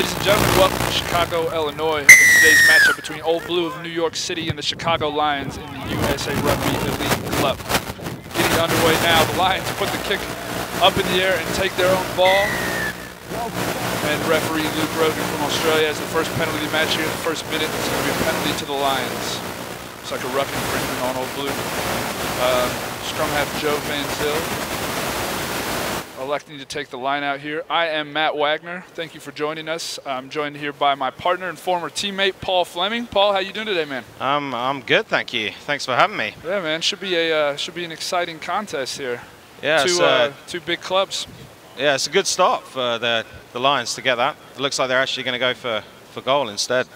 Ladies and gentlemen, welcome to Chicago, Illinois. In today's matchup between Old Blue of New York City and the Chicago Lions in the USA Rugby Elite Club. Getting underway now, the Lions put the kick up in the air and take their own ball. And referee Luke Roden from Australia has the first penalty of the match here in the first minute. It's going to be a penalty to the Lions. It's like a rough infringement on Old Blue. Scrum half Joe Van Zyl electing to take the line out here. I am Matt Wagner. Thank you for joining us. I'm joined here by my partner and former teammate, Paul Fleming. Paul, how you doing today, man? I'm good, thank you. Thanks for having me. Yeah, man. Should be an exciting contest here. Yeah, two big clubs. Yeah, it's a good start for the Lions to get that. It looks like they're actually going to go for goal instead.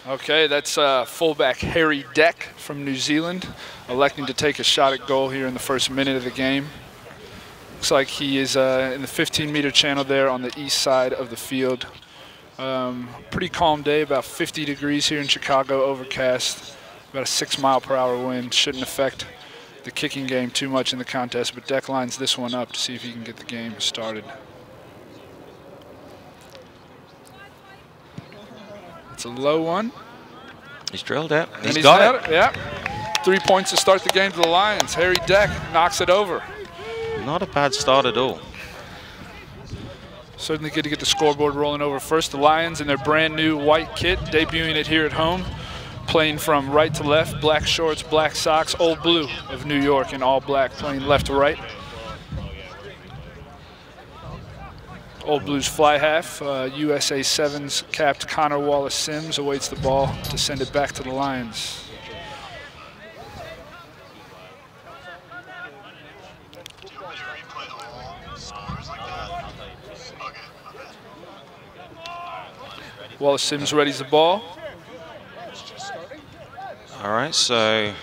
Okay, that's fullback Harry Deck from New Zealand, electing to take a shot at goal here in the first minute of the game. Looks like he is in the 15-meter channel there on the east side of the field. Pretty calm day, about 50 degrees here in Chicago, overcast, about a 6-mile-per-hour wind. Shouldn't affect the kicking game too much in the contest, but Deck lines this one up to see if he can get the game started. It's a low one. He's drilled it. He's got it. Yeah. 3 points to start the game to the Lions. Harry Deck knocks it over. Not a bad start at all. Certainly good to get the scoreboard rolling over first. The Lions in their brand new white kit, debuting it here at home. Playing from right to left, black shorts, black socks. Old Blue of New York in all black, playing left to right. Old Blue's fly half, USA 7's capped Connor Wallace-Sims awaits the ball to send it back to the Lions. Wallace-Sims readies the ball. All right, so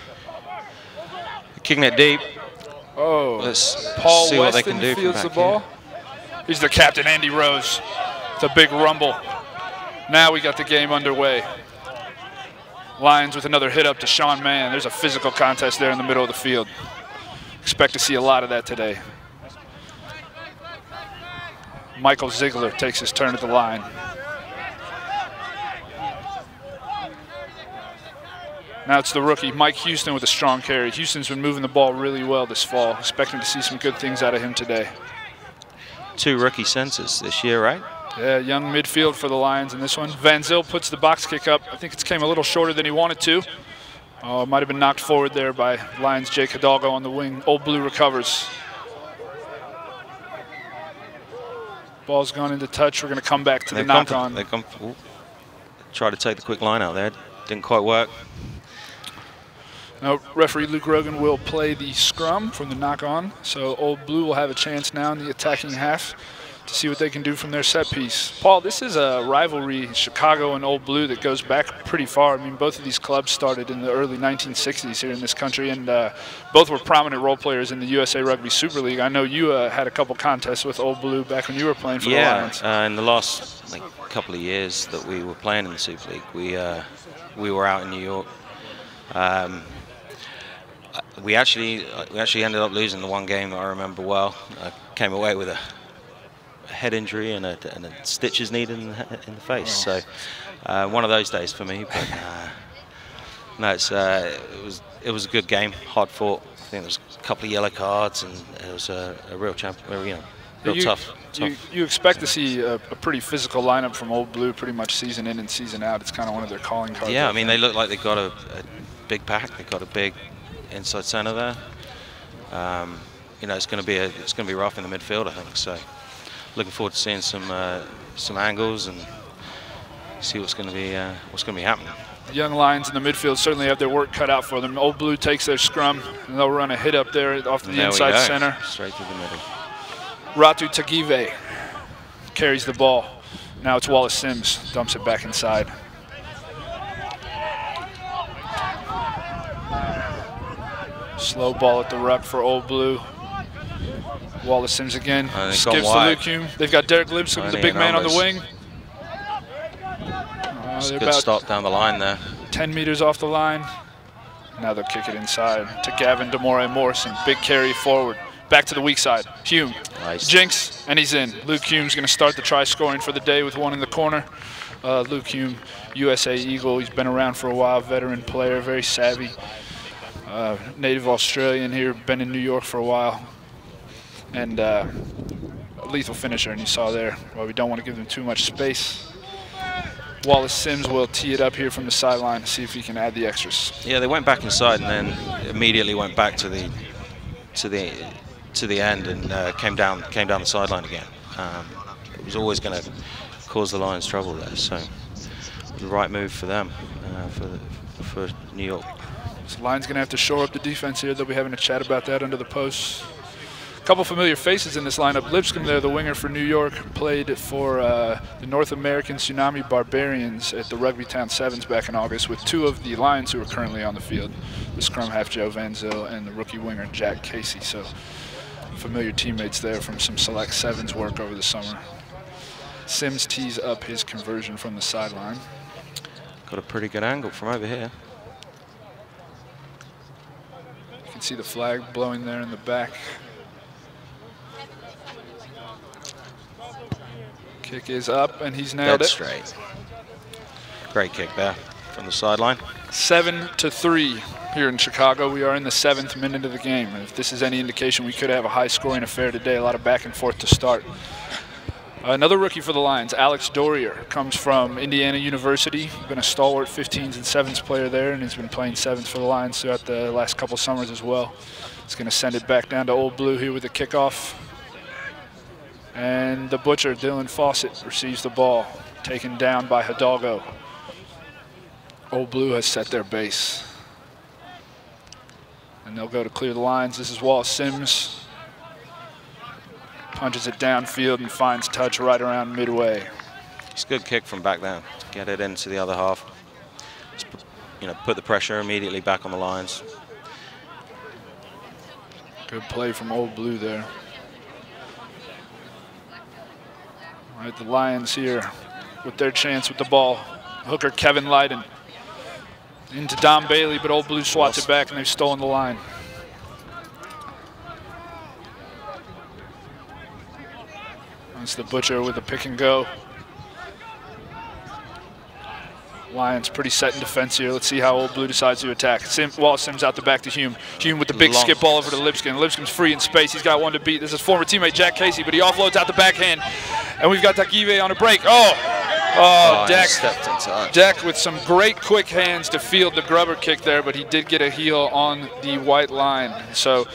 kicking it deep. Oh, let's Paul see what they can do fields from the back ball. here. He's the captain, Andy Rose. It's a big rumble. Now we got the game underway. Lions with another hit up to Sean Mann. There's a physical contest there in the middle of the field. Expect to see a lot of that today. Michael Ziegler takes his turn at the line. Now it's the rookie, Mike Houston, with a strong carry. Houston's been moving the ball really well this fall. Expecting to see some good things out of him today. 2 rookie centers this year, right? Yeah, young midfield for the Lions in this one. Van Zyl puts the box kick up. I think it came a little shorter than he wanted to. Might have been knocked forward there by Lions' Jake Hidalgo on the wing. Old Blue recovers. Ball's gone into touch. We're going to come back to the knock-on. Try to take the quick line out there. Didn't quite work. Now, referee Luke Rogan will play the scrum from the knock-on, so Old Blue will have a chance now in the attacking half to see what they can do from their set piece. Paul, this is a rivalry, Chicago and Old Blue, that goes back pretty far. I mean, both of these clubs started in the early 1960s here in this country, and both were prominent role players in the USA Rugby Super League. I know you had a couple contests with Old Blue back when you were playing for the Lions. Yeah, in the last couple of years that we were playing in the Super League, we were out in New York. We actually ended up losing the one game that I remember well. I came away with a head injury and a stitches needed in the face. Oh. So one of those days for me. But no, it was a good game, hard fought. I think there was a couple of yellow cards, and it was a real tough. You expect to see a pretty physical lineup from Old Blue pretty much season in and season out. It's kind of one of their calling cards. Yeah, I mean, they look like they've got a big pack. They've got a big inside center there. It's going to be rough in the midfield, I think. So, looking forward to seeing some angles and see what's going to be happening. The young Lions in the midfield certainly have their work cut out for them. Old Blue takes their scrum, and they'll run a hit up there off the inside center. Straight to the middle. Ratu Tagive carries the ball. Now it's Wallace-Sims, dumps it back inside. Slow ball at the ruck for Old Blue. Wallace-Sims again, skips the Luke. They've got Derek Lipscomb, the big man on the wing. It's a good stop down the line there. 10 meters off the line. Now they'll kick it inside to Gavin Demore Morrison. Big carry forward. Back to the weak side. Hume. Nice. Jinx, and he's in. Luke Hume's going to start the try scoring for the day with one in the corner. Luke Hume, USA Eagle. He's been around for a while, veteran player, very savvy. Native Australian here, been in New York for a while. And a lethal finisher, and you saw there. Well, we don't want to give them too much space. Wallace Sims will tee it up here from the sideline to see if he can add the extras. Yeah, they went back inside and then immediately went back to the end and came down the sideline again. It was always going to cause the Lions trouble there, so the right move for them, for New York. So Lions going to have to shore up the defense here. They'll be having a chat about that under the posts. A couple familiar faces in this lineup. Lipscomb there, the winger for New York, played for the North American Tsunami Barbarians at the Rugby Town Sevens back in August with two of the Lions who are currently on the field, the scrum half Joe Van Zyl and the rookie winger Jack Casey. So familiar teammates there from some select sevens work over the summer. Sims tees up his conversion from the sideline. Got a pretty good angle from over here. You can see the flag blowing there in the back. Kick is up, and he's nailed it. Straight. Great kick there from the sideline. 7-3 here in Chicago. We are in the 7th minute of the game. And if this is any indication, we could have a high-scoring affair today. A lot of back and forth to start. Another rookie for the Lions, Alex Dorier, comes from Indiana University. Been a stalwart 15s and 7s player there, and he's been playing 7s for the Lions throughout the last couple summers as well. He's going to send it back down to Old Blue here with the kickoff. And the butcher, Dylan Fawcett, receives the ball, taken down by Hidalgo. Old Blue has set their base. And they'll go to clear the lines. This is Wallace Sims. Punches it downfield and finds touch right around midway. It's a good kick from back there. Get it into the other half. Just, put the pressure immediately back on the Lions. Good play from Old Blue there. All right, the Lions here with their chance with the ball. Hooker Kevin Lydon into Dom Bailey, but Old Blue swats it back and they've stolen the line. That's the butcher with the pick and go. Lions pretty set in defense here. Let's see how Old Blue decides to attack. Wallace Sims out the back to Hume. Hume with the big skip ball over to Lipscomb. Lipscomb's free in space. He's got one to beat. This is former teammate Jack Casey, but he offloads out the backhand. And we've got Takive on a break. Jack with some great quick hands to field the grubber kick there, but he did get a heel on the white line. So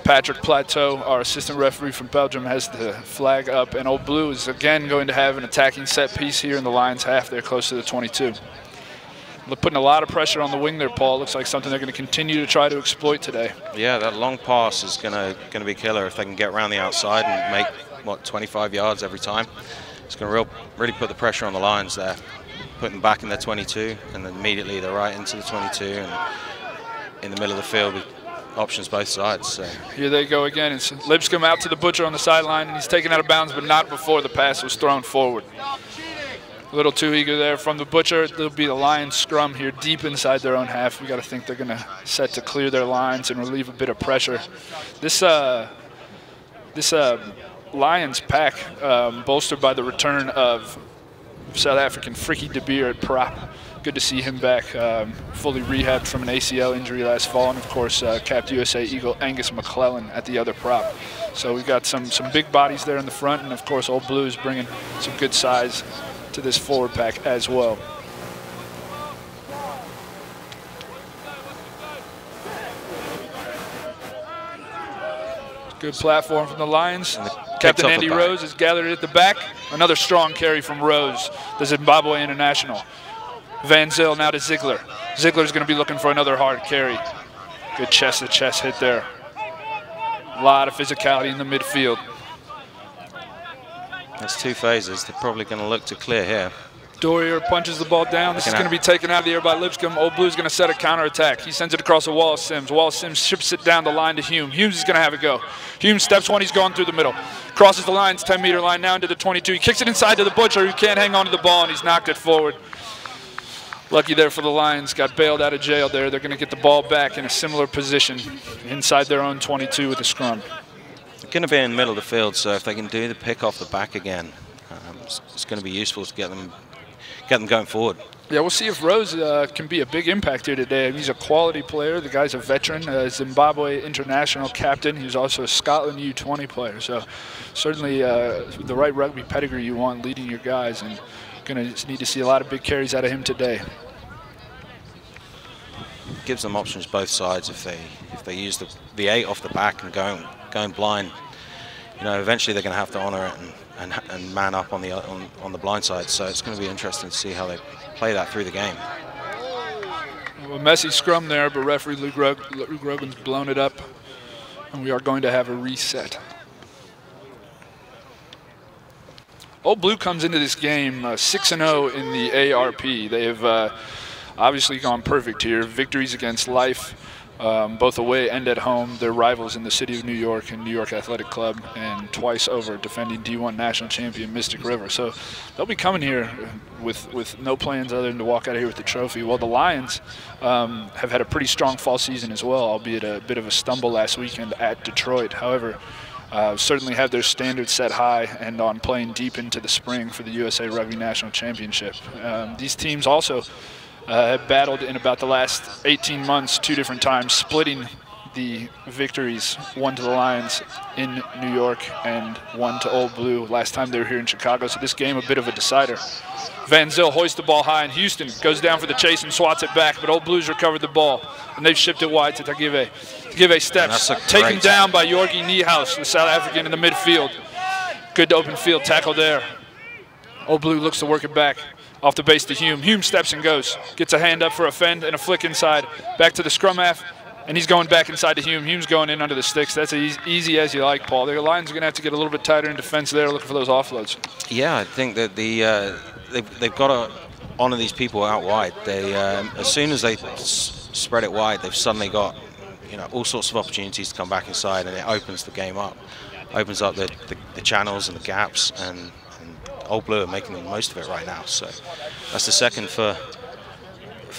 Patrick Plateau, our assistant referee from Belgium, has the flag up, and Old Blue is again going to have an attacking set piece here in the Lions half. They're close to the 22. They're putting a lot of pressure on the wing there, Paul. Looks like something they're going to continue to try to exploit today. Yeah, that long pass is going to be killer if they can get around the outside and make, 25 yards every time. It's going to really put the pressure on the Lions there. Put them back in their 22, and then immediately they're right into the 22 and in the middle of the field with options both sides. So here they go again. It's Lipscomb out to the butcher on the sideline, and he's taken out of bounds, but not before the pass was thrown forward. A little too eager there from the butcher. There'll be the Lions scrum here deep inside their own half. We got to think they're going to set to clear their lines and relieve a bit of pressure. This Lions pack, bolstered by the return of South African Frikkie de Beer at prop. Good to see him back, fully rehabbed from an ACL injury last fall, and of course capped USA Eagle Angus McClellan at the other prop. So we've got some big bodies there in the front, and of course Old Blue is bringing some good size to this forward pack as well. Good platform from the Lions. Captain Andy Rose has gathered it at the back. Another strong carry from Rose, the Zimbabwe international. Van Zyl now to Ziegler. Ziegler's going to be looking for another hard carry. Good chest-to-chest hit there. A lot of physicality in the midfield. That's two phases. They're probably going to look to clear here. Dorier punches the ball down. This is going to be taken out of the air by Lipscomb. Old Blue's going to set a counterattack. He sends it across to Wallace Sims. Wallace Sims ships it down the line to Hume. Humes is going to have it go. Hume steps one. He's going through the middle. Crosses the Lions 10-meter line now into the 22. He kicks it inside to the butcher, who can't hang on to the ball, and he's knocked it forward. Lucky there for the Lions. Got bailed out of jail there. They're going to get the ball back in a similar position inside their own 22 with the scrum. going to be in the middle of the field, so if they can do the pick off the back again, it's going to be useful to get them going forward. Yeah, we'll see if Rose can be a big impact here today. He's a quality player. The guy's a veteran, Zimbabwe international captain. He's also a Scotland U20 player. So certainly the right rugby pedigree you want leading your guys, and going to need to see a lot of big carries out of him today. Gives them options both sides if they use the 8 off the back and going blind. You know, eventually they're going to have to honour it and man up on the blind side. So it's going to be interesting to see how they play that through the game. Well, a messy scrum there, but referee Luke Rogan's blown it up, and we are going to have a reset. Old Blue comes into this game 6-0 in the ARP. They have obviously gone perfect here. Victories against Life, both away and at home. They're rivals in the city of New York and New York Athletic Club, and twice over defending D1 national champion Mystic River. So they'll be coming here with no plans other than to walk out of here with the trophy. Well, the Lions have had a pretty strong fall season as well, albeit a bit of a stumble last weekend at Detroit. However, certainly have their standards set high and on playing deep into the spring for the USA Rugby National Championship. These teams also have battled in about the last 18 months 2 different times, splitting the victories, one to the Lions in New York and one to Old Blue last time they were here in Chicago. So this game a bit of a decider. Van Zyl hoists the ball high, and Houston goes down for the chase and swats it back, but Old Blues recovered the ball, and they've shipped it wide to Tagive. Tagive steps, taken down by Jorgi Niehaus, the South African in the midfield. Good open field tackle there. Old Blue looks to work it back. Off the base to Hume. Hume steps and goes. Gets a hand up for a fend and a flick inside. Back to the scrum half, and he's going back inside to Hume. Hume's going in under the sticks. That's as easy as you like, Paul. The Lions are going to have to get a little bit tighter in defense there, looking for those offloads. Yeah, I think that they've got to honour these people out wide. They as soon as they spread it wide, they've suddenly got all sorts of opportunities to come back inside, and it opens the game up, opens up the channels and the gaps, and Old Blue are making the most of it right now. So that's the second for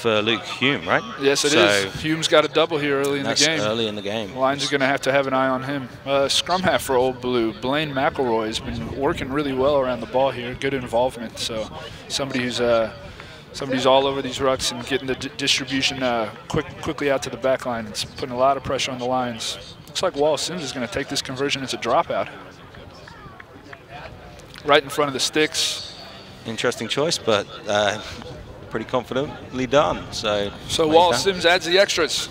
Luke Hume, right? Yes, it is. Hume's got a double here early in the game. Early in the game. Lions are going to have an eye on him. Scrum half for Old Blue. Blaine McElroy has been working really well around the ball here. Good involvement. So somebody who's all over these rucks and getting the distribution quickly out to the back line. It's putting a lot of pressure on the Lions. Looks like Wallace Sims is going to take this conversion as a dropout. Right in front of the sticks. Interesting choice, but pretty confidently done. So Wallace Sims adds the extras.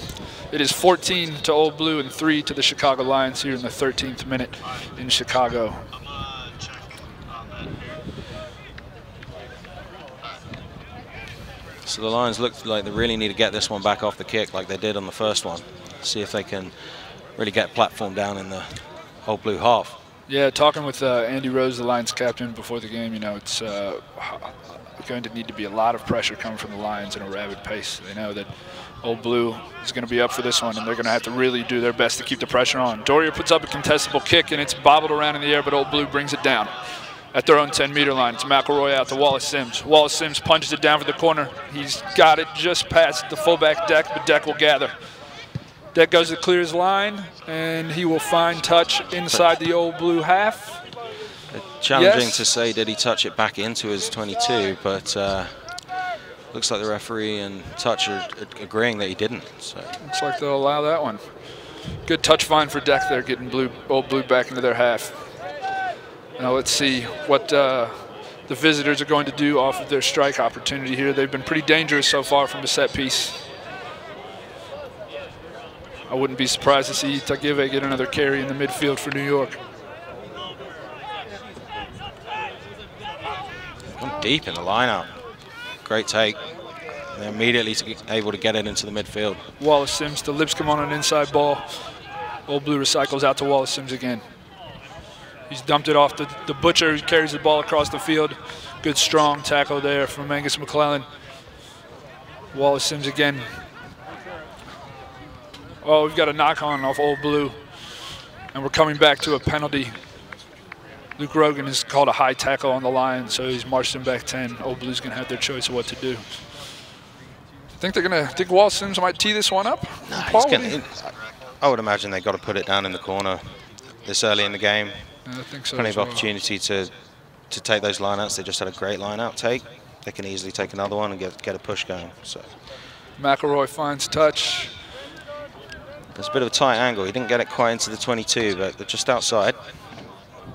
It is 14 to Old Blue and 3 to the Chicago Lions here in the 13th minute in Chicago. So the Lions look like they really need to get this one back off the kick like they did on the first one. See if they can really get platform down in the Old Blue half. Yeah, talking with Andy Rose, the Lions captain, before the game, it's going to need to be a lot of pressure coming from the Lions in a rapid pace. They know that Old Blue is going to be up for this one, and they're going to have to really do their best to keep the pressure on. Dorier puts up a contestable kick, and it's bobbled around in the air, but Old Blue brings it down at their own 10-meter line. It's McElroy out to Wallace Sims. Wallace Sims punches it down for the corner. He's got it just past the fullback Deck, but Deck will gather. Deck goes to clear his line, and he will find touch inside the Old Blue half. Challenging to say, did he touch it back into his 22, but looks like the referee and touch are agreeing that he didn't. So looks like they'll allow that one. Good touch find for Deck there, getting Old Blue back into their half. Now let's see what the visitors are going to do off of their strike opportunity here. They've been pretty dangerous so far from the set piece. I wouldn't be surprised to see Tagive get another carry in the midfield for New York. Deep in the lineup. Great take. They're immediately able to get it into the midfield. Wallace Sims to Lipscomb on an inside ball. Old Blue recycles out to Wallace Sims again. He's dumped it off the Butcher. He carries the ball across the field. Good strong tackle there from Angus McClellan. Wallace Sims again. Oh, we've got a knock-on off Old Blue, and we're coming back to a penalty. Luke Rogan has called a high tackle on the Lions, so he's marched him back 10. Old Blue's going to have their choice of what to do. Think Wallace Sims might tee this one up? Nah, I would imagine they got to put it down in the corner. this early in the game. I think so. Plenty of opportunity to take those lineouts. They just had a great lineout take. They can easily take another one and get a push going. So McElroy finds touch. There's a bit of a tight angle. He didn't get it quite into the 22, but they're just outside.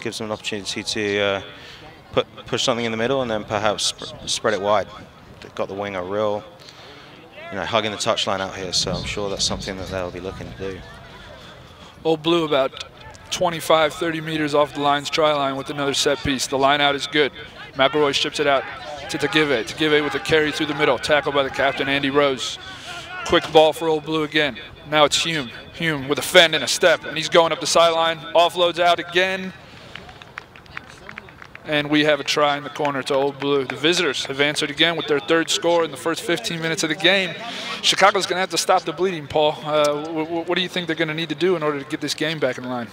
Gives them an opportunity to push something in the middle and then perhaps spread it wide. They've got the winger real, hugging the touchline out here, so I'm sure that's something that they'll be looking to do. Old Blue about 25, 30 meters off the Lions try line with another set piece. The line out is good. McElroy ships it out to Tagive. Tagive with a carry through the middle, tackled by the captain, Andy Rose. Quick ball for Old Blue again. Now it's Hume. Hume with a fend and a step, and he's going up the sideline. Offloads out again. And we have a try in the corner to Old Blue. The visitors have answered again with their third score in the first 15 minutes of the game. Chicago's going to have to stop the bleeding, Paul. What do you think they're going to need to do in order to get this game back in line?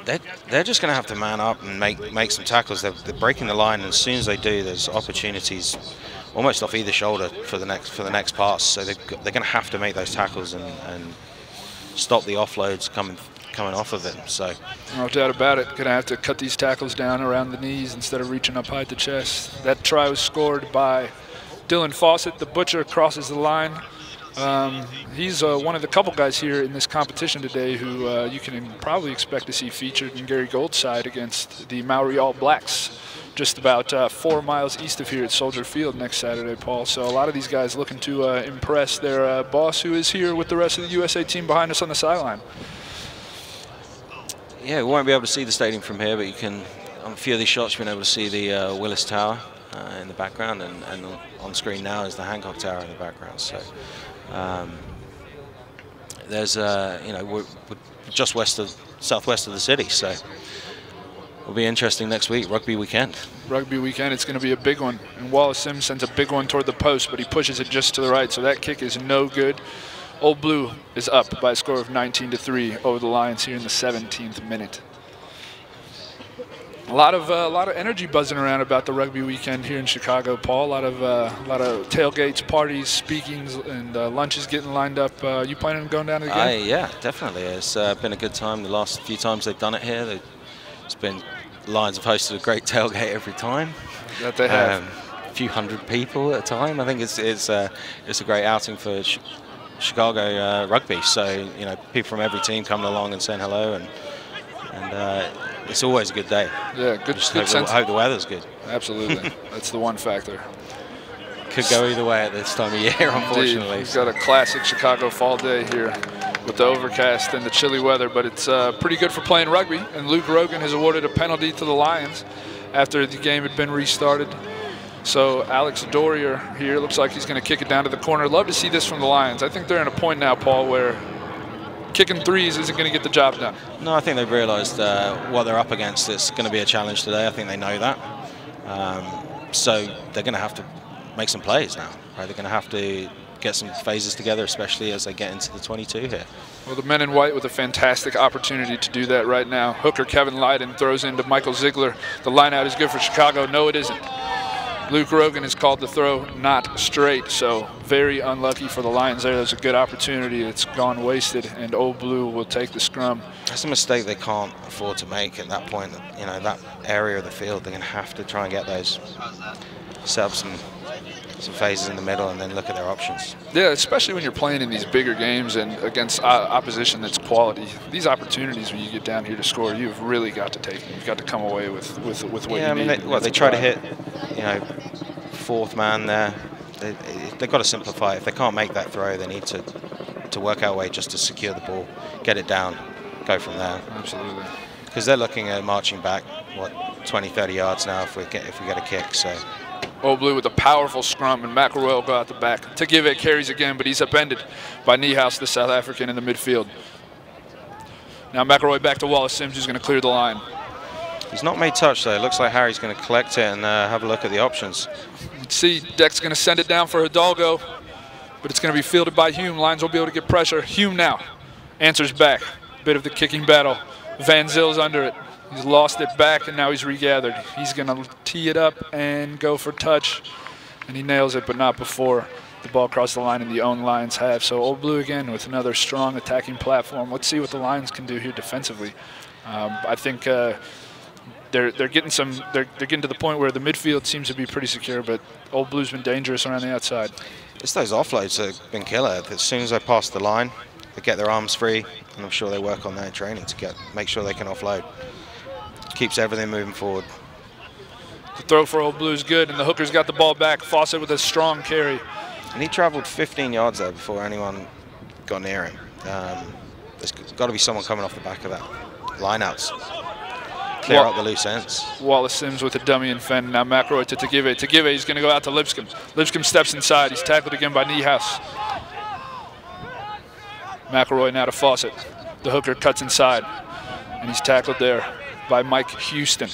They're just going to have to man up and make some tackles. They're breaking the line, and as soon as they do, there's opportunities almost off either shoulder for the next pass. So they're going to have to make those tackles and stop the offloads coming off of it. So no doubt about it. Going to have to cut these tackles down around the knees instead of reaching up high at the chest. That try was scored by Dylan Fawcett. The Butcher crosses the line. He's one of the couple guys here in this competition today who you can probably expect to see featured in Gary Gold's side against the Maori All Blacks, just about 4 miles east of here at Soldier Field next Saturday, Paul. So a lot of these guys looking to impress their boss, who is here with the rest of the USA team behind us on the sideline. Yeah, we won't be able to see the stadium from here, but you can, on a few of these shots, you've been able to see the Willis Tower in the background, and on screen now is the Hancock Tower in the background. So there's, we're just southwest of the city, so it'll be interesting next week, rugby weekend. Rugby weekend, it's going to be a big one. And Wallace Sims sends a big one toward the post, but he pushes it just to the right, so that kick is no good. Old Blue is up by a score of 19-3 over the Lions here in the 17th minute. A lot of energy buzzing around about the rugby weekend here in Chicago, Paul. A lot of tailgates, parties, speakings, and lunches getting lined up. You planning on going down to the game? Yeah, definitely. It's been a good time. The last few times they've done it here, it's been, Lions have hosted a great tailgate every time. That they have. A few hundred people at a time. I think it's a great outing for Chicago rugby. So people from every team coming along and saying hello, and it's always a good day. Yeah, good sense. I hope the weather's good. Absolutely, that's the one factor. Could go either way at this time of year, unfortunately. We've got a classic Chicago fall day here with the overcast and the chilly weather, but it's pretty good for playing rugby. And Luke Rogan has awarded a penalty to the Lions after the game had been restarted. So Alex Dorier here looks like he's going to kick it down to the corner. Love to see this from the Lions. I think they're in a point now, Paul, where kicking threes isn't going to get the job done. No, I think they've realized what they're up against is going to be a challenge today. I think they know that. So they're going to have to make some plays now. Right? They're going to have to get some phases together, especially as they get into the 22 here. Well, the men in white with a fantastic opportunity to do that right now. Hooker Kevin Lyden throws into Michael Ziegler. The line out is good for Chicago. No, it isn't. Luke Rogan is called the throw not straight, so very unlucky for the Lions there. There's a good opportunity that's gone wasted, and Old Blue will take the scrum. That's a mistake they can't afford to make at that point. That area of the field, they're going to have to try and get those, set up some phases in the middle and then look at their options. Yeah, especially when you're playing in these bigger games and against opposition that's quality. These opportunities when you get down here to score, you've really got to take them. You've got to come away with what you need. They try to hit, fourth man there. They've got to simplify. If they can't make that throw, they need to work out a way just to secure the ball, get it down, go from there. Absolutely. Because they're looking at marching back, 20, 30 yards now if we get a kick. So. Old Blue with a powerful scrum, and McElroy will go out the back. Tagive carries again, but he's upended by Niehaus, the South African, in the midfield. Now McElroy back to Wallace Sims, who's going to clear the line. He's not made touch, though. It looks like Harry's going to collect it and have a look at the options. Let's see, Deck's going to send it down for Hidalgo, but it's going to be fielded by Hume. Lions will be able to get pressure. Hume now answers back. Bit of the kicking battle. Van Zil's under it. He's lost it back, and now he's regathered. He's going to tee it up and go for touch, and he nails it, but not before the ball crossed the line in the own Lions have. So Old Blue again with another strong attacking platform. Let's see what the Lions can do here defensively. I think they're getting they're getting to the point where the midfield seems to be pretty secure, but Old Blue's been dangerous around the outside. It's those offloads that have been killer. As soon as they pass the line, they get their arms free, and I'm sure they work on that in training to make sure they can offload. Keeps everything moving forward. The throw for Old Blue is good, and the hooker's got the ball back. Fawcett with a strong carry. And he traveled 15 yards there before anyone got near him. There's got to be someone coming off the back of that. Lineouts. Clear out the loose ends. Wallace Sims with a dummy and fend. Now McElroy to Tagive. Tagive, he's going to go out to Lipscomb. Lipscomb steps inside. He's tackled again by Niehaus. McElroy now to Fawcett. The hooker cuts inside, and he's tackled there by Mike Houston.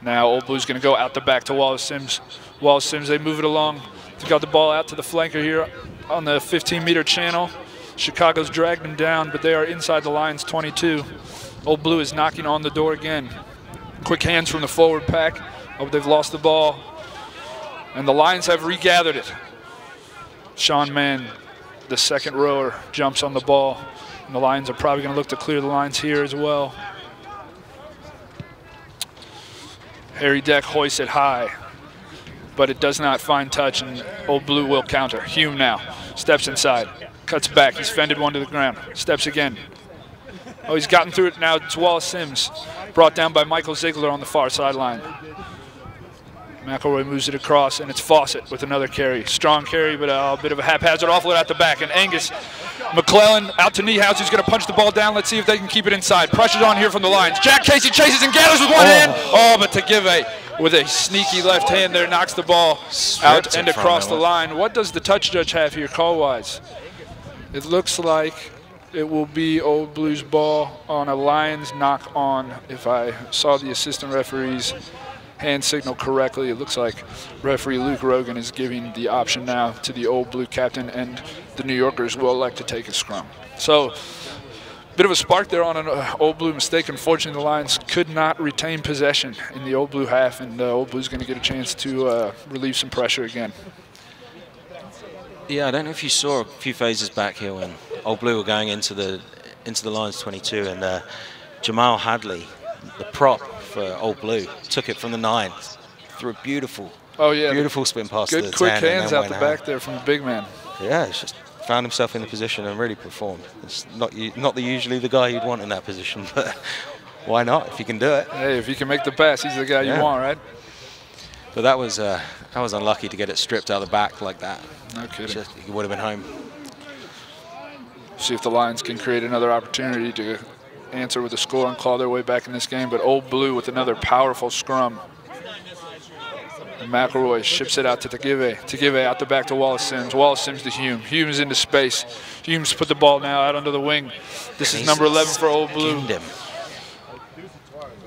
Now Old Blue's going to go out the back to Wallace Sims. Wallace Sims, they move it along. They got the ball out to the flanker here on the 15-meter channel. Chicago's dragged them down, but they are inside the lines, 22. Old Blue is knocking on the door again. Quick hands from the forward pack. Oh, they've lost the ball. And the Lions have regathered it. Sean Mann, the second rower, jumps on the ball. And the Lions are probably going to look to clear the lines here as well. Harry Deck hoists it high, but it does not find touch, and Old Blue will counter. Hume now steps inside, cuts back. He's fended one to the ground, steps again. Oh, he's gotten through it now. It's Wallace Sims, brought down by Michael Ziegler on the far sideline. McElroy moves it across, and it's Fawcett with another carry. Strong carry, but a bit of a haphazard offload out the back. And Angus McClellan out to Niehaus, who's going to punch the ball down. Let's see if they can keep it inside. Pressure's on here from the Lions. Jack Casey chases and gathers with one hand. Oh, but Tagive with a sneaky left hand there knocks the ball out and across the line. What does the touch judge have here call-wise? It looks like it will be Old Blue's ball on a Lions knock on. If I saw the assistant referee's hand signal correctly, it looks like referee Luke Rogan is giving the option now to the Old Blue captain, and the New Yorkers will elect to take a scrum. So, bit of a spark there on an Old Blue mistake. Unfortunately, the Lions could not retain possession in the Old Blue half, and Old Blue's going to get a chance to relieve some pressure again. Yeah, I don't know if you saw a few phases back here when Old Blue were going into the Lions 22, and Jamal Hadley, the prop for Old Blue, took it from the 9 through a beautiful spin pass to the 10. Good quick hands out the back there from the big man. Yeah, it's just found himself in the position and really performed. It's not usually the guy you'd want in that position, but why not if you can do it? Hey, if you can make the pass, he's the guy you want, right? But that was unlucky to get it stripped out of the back like that. No kidding. He would have been home. See if the Lions can create another opportunity to answer with a score and claw their way back in this game. But Old Blue with another powerful scrum. And McElroy ships it out to Tagive. Tagive out the back to Wallace Sims. Wallace Sims to Hume. Hume's into space. Hume's put the ball now out under the wing. This is number 11 for Old Blue.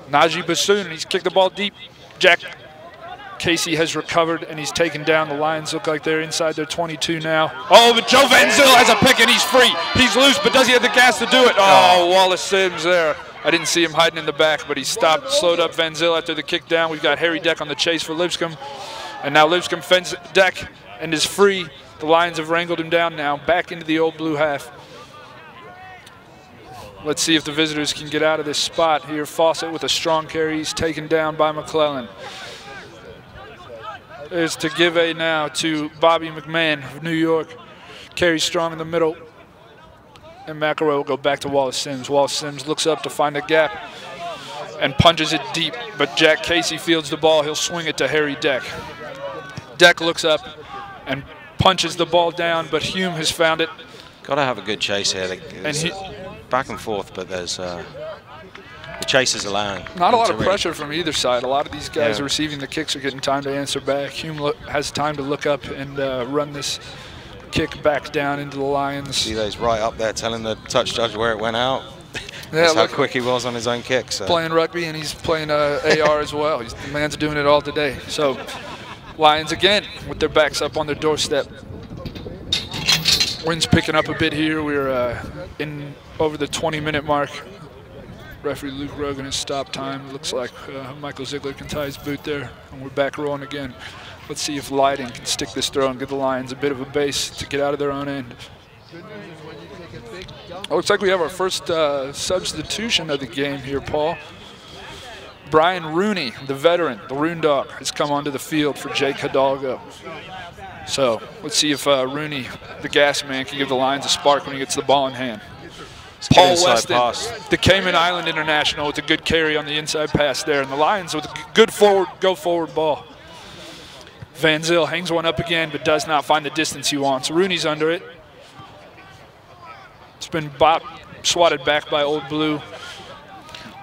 Najee Bassoon, he's kicked the ball deep. Jack Casey has recovered, and he's taken down. The Lions look like they're inside their 22 now. Oh, but Joe Van Zyl has a pick, and he's free. He's loose, but does he have the gas to do it? Oh, Wallace Sims there. I didn't see him hiding in the back, but he stopped, slowed up Van Zyl after the kick down. We've got Harry Deck on the chase for Lipscomb, and now Lipscomb fends Deck and is free. The Lions have wrangled him down now, back into the Old Blue half. Let's see if the visitors can get out of this spot here. Fawcett with a strong carry. He's taken down by McClellan. There's Tagive now to Bobby McMahon of New York. Carries strong in the middle. And McElroy will go back to Wallace Sims. Wallace Sims looks up to find a gap and punches it deep. But Jack Casey fields the ball. He'll swing it to Harry Deck. Deck looks up and punches the ball down, but Hume has found it. Got to have a good chase here. Back and forth, but there's the chase is allowing. Not a lot of pressure from either side. A lot of these guys receiving the kicks are getting time to answer back. Hume has time to look up and run this kick back down into the Lions. See those right up there telling the touch judge where it went out. That's how quick he was on his own kick. So. Playing rugby, and he's playing AR as well. The man's doing it all today. So Lions again with their backs up on their doorstep. Wind's picking up a bit here. We're in over the 20-minute mark. Referee Luke Rogan has stopped time. Looks like Michael Ziegler can tie his boot there, and we're back rolling again. Let's see if Lighting can stick this throw and give the Lions a bit of a base to get out of their own end. Oh, looks like we have our first substitution of the game here, Paul. Brian Rooney, the veteran, the Roon Dog, has come onto the field for Jake Hidalgo. So let's see if Rooney, the gas man, can give the Lions a spark when he gets the ball in hand. Paul Weston, the Cayman Island International, with a good carry on the inside pass there. And the Lions with a good go-forward ball. Van Zyl hangs one up again, but does not find the distance he wants. Rooney's under it. It's been swatted back by Old Blue.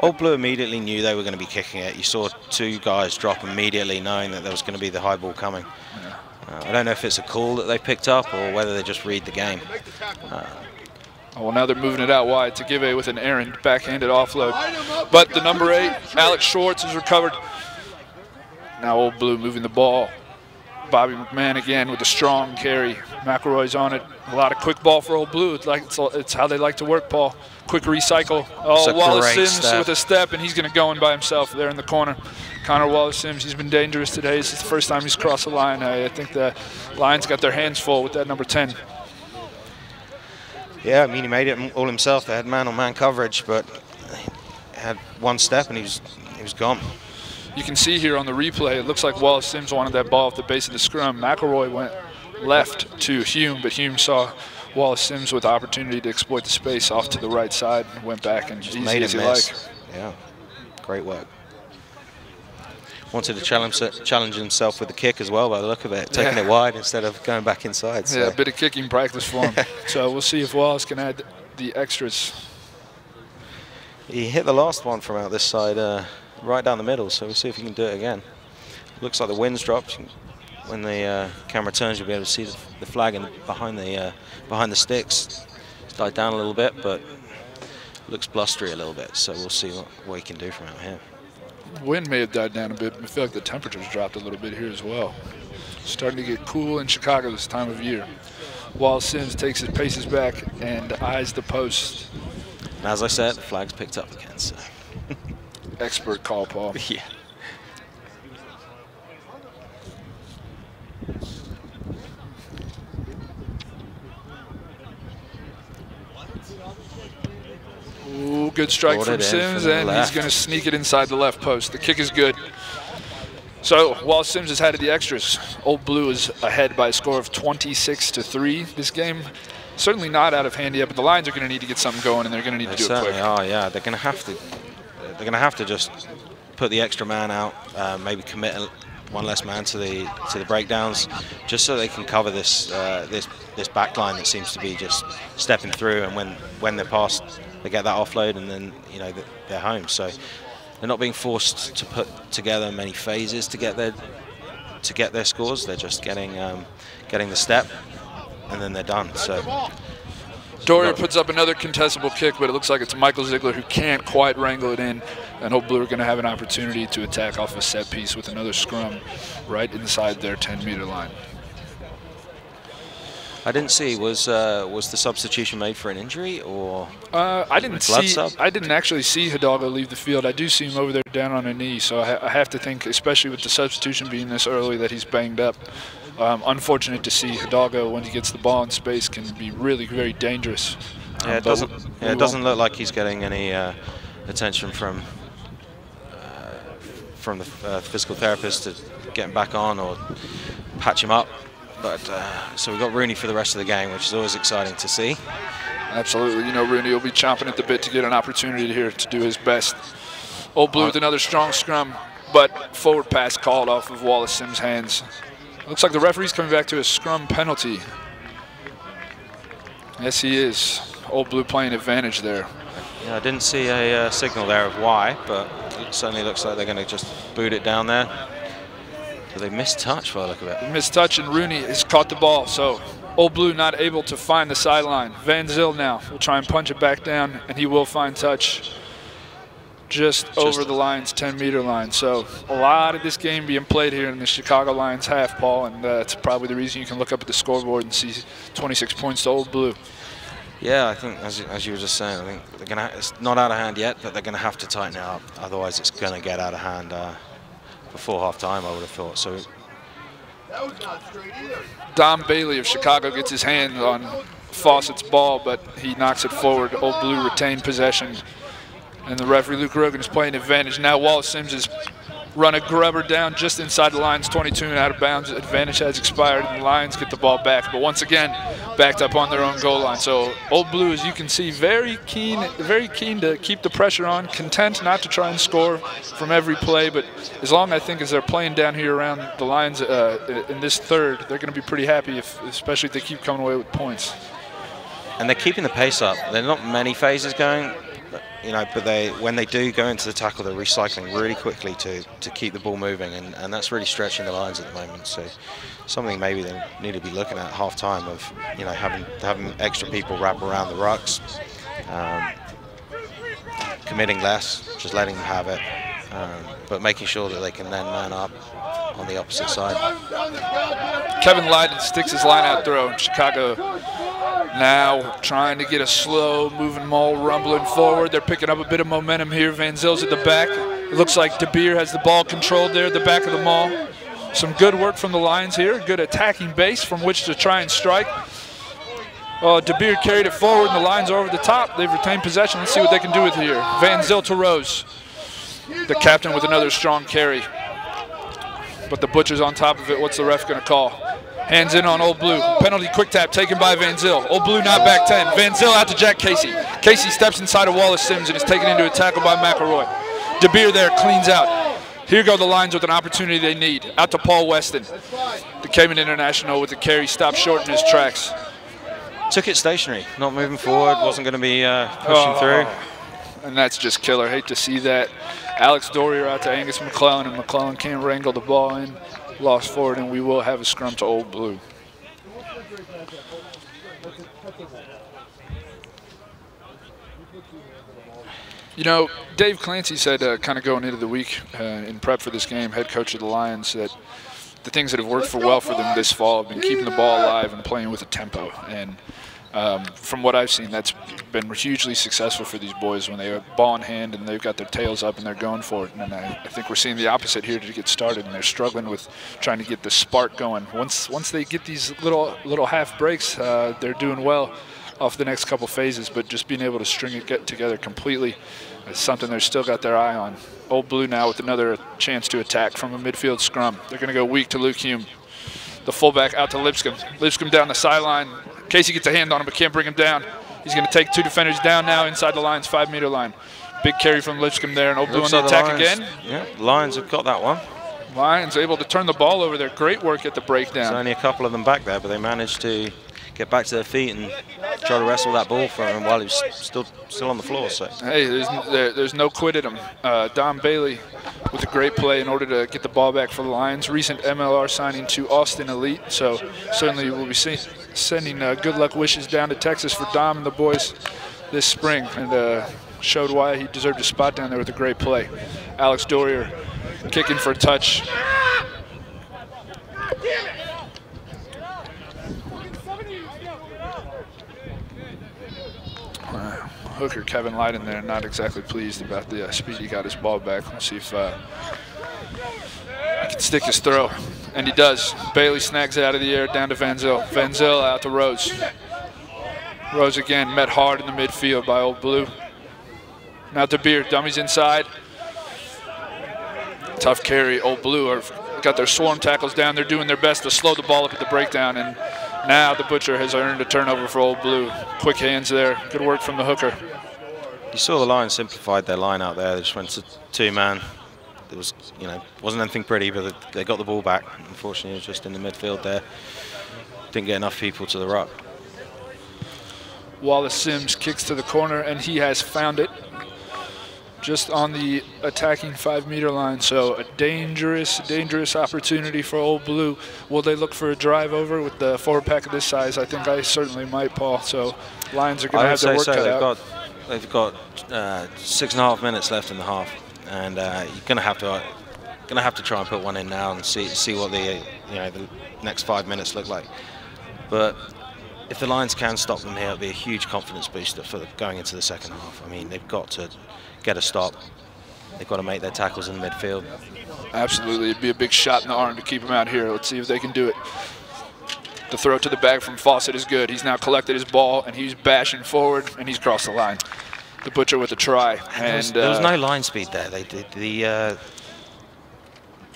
Old Blue immediately knew they were going to be kicking it. You saw two guys drop immediately knowing that there was going to be the high ball coming. I don't know if it's a call that they picked up or whether they just read the game. Well, now they're moving it out wide to Give with an errant backhanded offload. But the number 8, Alex Schwartz, is recovered. Now Old Blue moving the ball. Bobby McMahon again with a strong carry. McElroy's on it. A lot of quick ball for Old Blue. It's how they like to work, Paul. Quick recycle. Oh, Wallace Sims with a step, and he's going to go in by himself there in the corner. Connor Wallace Sims, he's been dangerous today. This is the first time he's crossed the line. I think the Lions got their hands full with that number 10. Yeah, I mean, he made it all himself. They had man-on-man coverage, but he had one step and he was gone. You can see here on the replay, it looks like Wallace Sims wanted that ball at the base of the scrum. McElroy went left to Hume, but Hume saw Wallace Sims with opportunity to exploit the space off to the right side and went back and just made him miss. Yeah, great work. Wanted to challenge himself with the kick as well by the look of it, taking it wide instead of going back inside. So. Yeah, a bit of kicking practice for him. So we'll see if Wallace can add the extras. He hit the last one from out this side right down the middle, so we'll see if he can do it again. Looks like the wind's dropped. When the camera turns, you'll be able to see the flag behind the sticks. It's died down a little bit, but looks blustery a little bit, so we'll see what he can do from out here. Wind may have died down a bit. I feel like the temperature's dropped a little bit here as well. Starting to get cool in Chicago this time of year. Wallace Sims takes his paces back and eyes the post. And as I said, the flag's picked up again. So. Expert call, Paul. Yeah. Ooh, good strike from Sims, and he's going to sneak it inside the left post. The kick is good. So Wallace Sims has had the extras. Old Blue is ahead by a score of 26-3. This game certainly not out of hand yet, but the Lions are going to need to get something going, and they're going to need to do it quick. Oh yeah, they're going to have to. They're going to have to just put the extra man out, maybe commit one less man to the breakdowns, just so they can cover this this back line that seems to be just stepping through, and when they're past, they get that offload, and then they're home. So they're not being forced to put together many phases to get their scores. They're just getting the step, and then they're done. So Dorier puts up another contestable kick, but it looks like it's Michael Ziegler who can't quite wrangle it in. And Old Blue are going to have an opportunity to attack off a set piece with another scrum right inside their 10-meter line. I didn't see, was the substitution made for an injury or I didn't actually see Hidalgo leave the field. I do see him over there down on a knee, so I have to think, especially with the substitution being this early, that he's banged up. Unfortunate to see Hidalgo, when he gets the ball in space, can be really very dangerous. Yeah, it doesn't look like he's getting any attention from the physical therapist to get him back on or patch him up. But so we've got Rooney for the rest of the game, which is always exciting to see. Absolutely. You know, Rooney will be chomping at the bit to get an opportunity here to do his best. Old Blue with another strong scrum, but forward pass called off of Wallace Sims' hands. Looks like the referee's coming back to a scrum penalty. Yes, he is. Old Blue playing advantage there. Yeah, I didn't see a signal there of why, but it certainly looks like they're going to just boot it down there. So they missed touch by the look of it. Missed touch, and Rooney has caught the ball. So Old Blue not able to find the sideline. Van Zyl now will try and punch it back down, and he will find touch just over the Lions' 10-meter line. So a lot of this game being played here in the Chicago Lions half, Paul, and that's probably the reason you can look up at the scoreboard and see 26 points to Old Blue. Yeah, I think, as you were just saying, I think they're gonna. It's not out of hand yet, but they're going to have to tighten it up. Otherwise, it's going to get out of hand before half-time, I would have thought. So Dom Bailey of Chicago gets his hand on Fawcett's ball, but he knocks it forward. Old Blue retained possession. And the referee, Luke Rogan, is playing advantage. Now Wallace Sims has run a grubber down just inside the Lions 22 and out of bounds. Advantage has expired, and the Lions get the ball back. But once again, backed up on their own goal line. So Old Blue, as you can see, very keen to keep the pressure on, content not to try and score from every play. But as long, I think, as they're playing down here around the Lions in this third, they're going to be pretty happy, especially if they keep coming away with points. And they're keeping the pace up. There are not many phases going. But when they do go into the tackle, they're recycling really quickly to keep the ball moving, and that's really stretching the Lions at the moment. So something maybe they need to be looking at half-time of, having extra people wrap around the rucks, committing less, just letting them have it, but making sure that they can then man up on the opposite side. Kevin Lydon sticks his line-out throw, and Chicago now trying to get a slow moving maul rumbling forward. They're picking up a bit of momentum here. Van Zil's at the back. It looks like De Beer has the ball controlled there at the back of the maul. Some good work from the Lions here. Good attacking base from which to try and strike. De Beer carried it forward, and the Lions are over the top. They've retained possession. Let's see what they can do with it here. Van Zyl to Rose. The captain with another strong carry. But the Butcher's on top of it. What's the ref going to call? Hands in on Old Blue. Penalty quick tap taken by Van Zyl. Old Blue not back 10. Van Zyl out to Jack Casey. Casey steps inside of Wallace Sims and is taken into a tackle by McElroy. De Beer there cleans out. Here go the Lions with an opportunity they need. Out to Paul Weston. The Cayman International with the carry stopped short in his tracks. Took it stationary, not moving forward, wasn't going to be pushing through. And that's just killer. Hate to see that. Alex Dorier out to Angus McClellan, and McClellan can't wrangle the ball in. Lost forward, and we will have a scrum to Old Blue. Dave Clancy said kind of going into the week in prep for this game, head coach of the Lions, that the things that have worked well for them this fall have been keeping the ball alive and playing with a tempo. And from what I've seen, that's been hugely successful for these boys when they have ball in hand and they've got their tails up and they're going for it. And I think we're seeing the opposite here to get started, and they're struggling with trying to get the spark going. Once they get these little half breaks, they're doing well off the next couple phases, but just being able to string it together completely is something they've still got their eye on. Old Blue now with another chance to attack from a midfield scrum. They're going to go weak to Luke Hume. The fullback out to Lipscomb. Lipscomb down the sideline. Casey gets a hand on him but can't bring him down. He's going to take two defenders down now inside the Lions' 5-meter line. Big carry from Lipscomb there, and Old Blue on the attack again. Yeah, Lions have got that one. Lions able to turn the ball over there. Great work at the breakdown. There's only a couple of them back there, but they managed to get back to their feet and try to wrestle that ball from him while he was still on the floor. So hey, there's no quit at him. Don Bailey with a great play in order to get the ball back for the Lions. Recent MLR signing to Austin Elite, so certainly we'll be sending good luck wishes down to Texas for Dom and the boys this spring, and showed why he deserved a spot down there with a great play. Alex Dorier kicking for a touch. Hooker Kevin Lydon there, not exactly pleased about the speed he got his ball back. Let's see if he can stick his throw. And he does. Bailey snags it out of the air down to Van Zyl. Van Zyl out to Rose. Rose again met hard in the midfield by Old Blue. Now to Beer, dummies inside. Tough carry. Old Blue have got their swarm tackles down. They're doing their best to slow the ball up at the breakdown, and now the Butcher has earned a turnover for Old Blue. Quick hands there. Good work from the hooker. You saw the Lions simplified their line out there. They just went to two-man. It was, wasn't anything pretty, but they got the ball back. Unfortunately, it was just in the midfield there. Didn't get enough people to the ruck. Wallace Sims kicks to the corner, and he has found it just on the attacking 5-meter line. So a dangerous opportunity for Old Blue. Will they look for a drive over with the forward pack of this size? I think I certainly might, Paul. So Lions are going to have their work cut out. They've got 6.5 minutes left in the half, and you're going to have to try and put one in now and see what the next 5 minutes look like. But if the Lions can stop them here, it'll be a huge confidence booster for going into the second half. I mean, they've got to get a stop. They've got to make their tackles in the midfield. Absolutely, it'd be a big shot in the arm to keep them out here. Let's see if they can do it. The throw to the bag from Fawcett is good. He's now collected his ball, and he's bashing forward, and he's crossed the line. The Butcher with a try. And there was no line speed there. They did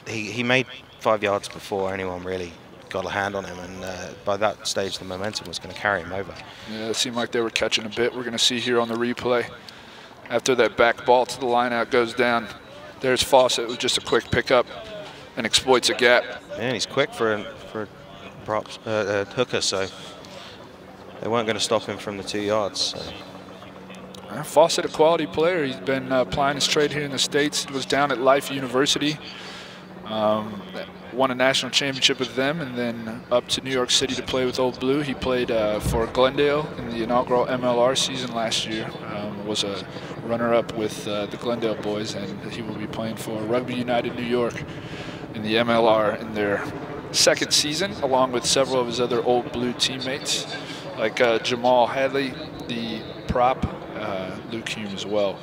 he made 5 yards before anyone really got a hand on him, and by that stage the momentum was going to carry him over. Yeah, it seemed like they were catching a bit. We're going to see here on the replay. After that back ball to the line out goes down, there's Fawcett with just a quick pickup and exploits a gap. And he's quick for a hooker, so they weren't going to stop him from the 2 yards. So. Fawcett, a quality player. He's been applying his trade here in the States. Was down at Life University. Won a national championship with them, and then up to New York City to play with Old Blue. He played for Glendale in the inaugural MLR season last year. Was a runner-up with the Glendale boys, and he will be playing for Rugby United New York in the MLR in their second season, along with several of his other Old Blue teammates, like Jamal Hadley, the prop, Luke Hume as well.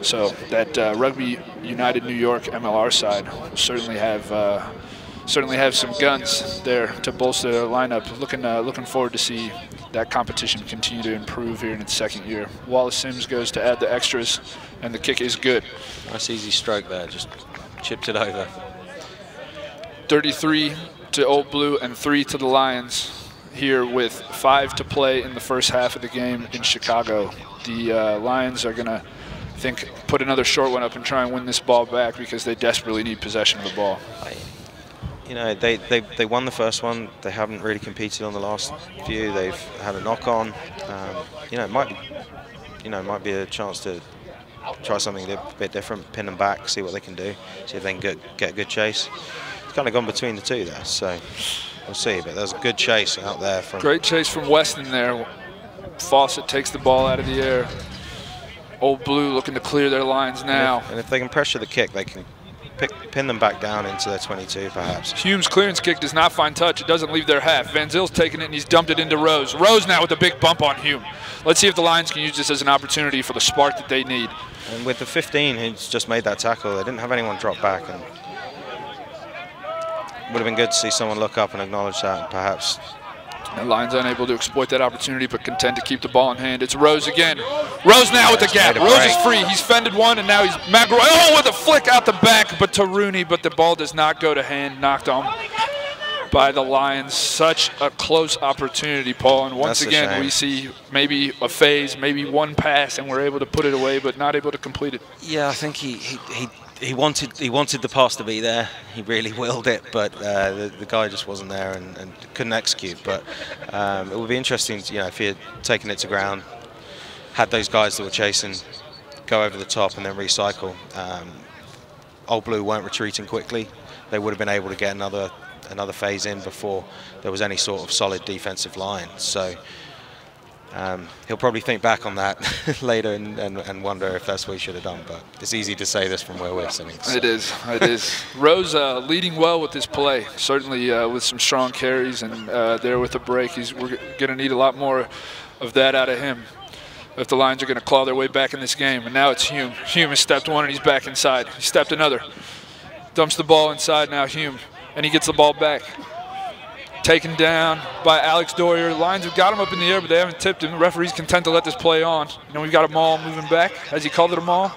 So that Rugby United New York MLR side will certainly have some guns there to bolster their lineup. Looking forward to see that competition continue to improve here in its second year. Wallace Sims goes to add the extras, and the kick is good. Nice easy stroke there, just chipped it over. 33 to Old Blue and 3 to the Lions here with 5 to play in the first half of the game in Chicago. The Lions are going to, I think, put another short one up and try and win this ball back because they desperately need possession of the ball. You know, they won the first one. They haven't really competed on the last few. They've had a knock on. You know, it might be a chance to try something a bit different, pin them back, see what they can do, see if they can get a good chase. It's kind of gone between the two there, so we'll see. But there's a good chase out there. Great chase from Weston there. Fawcett takes the ball out of the air. Old Blue looking to clear their lines now. And if they can pressure the kick, they can pin them back down into their 22, perhaps. Hume's clearance kick does not find touch. It doesn't leave their half. Van Zil's taking it, and he's dumped it into Rose. Rose now with a big bump on Hume. Let's see if the Lions can use this as an opportunity for the spark that they need. And with the 15 who's just made that tackle, they didn't have anyone drop back. And it would have been good to see someone look up and acknowledge that, and perhaps. The Lions unable to exploit that opportunity, but content to keep the ball in hand. It's Rose again. Rose now with the gap. Rose is free. He's fended one, and now he's McElroy. Oh, with a flick out the back, but to Rooney, but the ball does not go to hand. Knocked on by the Lions. Such a close opportunity, Paul. And once again, we see maybe a phase, maybe one pass, and we're able to put it away, but not able to complete it. Yeah, I think he wanted the pass to be there. He really willed it, but the guy just wasn't there and couldn't execute. But it would be interesting, you know, if he had taken it to ground, had those guys that were chasing go over the top and then recycle. Old Blue weren't retreating quickly. They would have been able to get another phase in before there was any sort of solid defensive line. So he'll probably think back on that later and wonder if that's what he should have done. But it's easy to say this from where we're sitting. So. It is. Rose leading well with this play, certainly with some strong carries, and there with the break. We're going to need a lot more of that out of him if the Lions are going to claw their way back in this game. And now it's Hume. Hume has stepped one, and he's back inside. He stepped another. Dumps the ball inside now, Hume, and he gets the ball back. Taken down by Alex Dorier. Lions have got him up in the air, but they haven't tipped him. The referee's content to let this play on. You know, we've got a maul moving back. Has he called it a maul?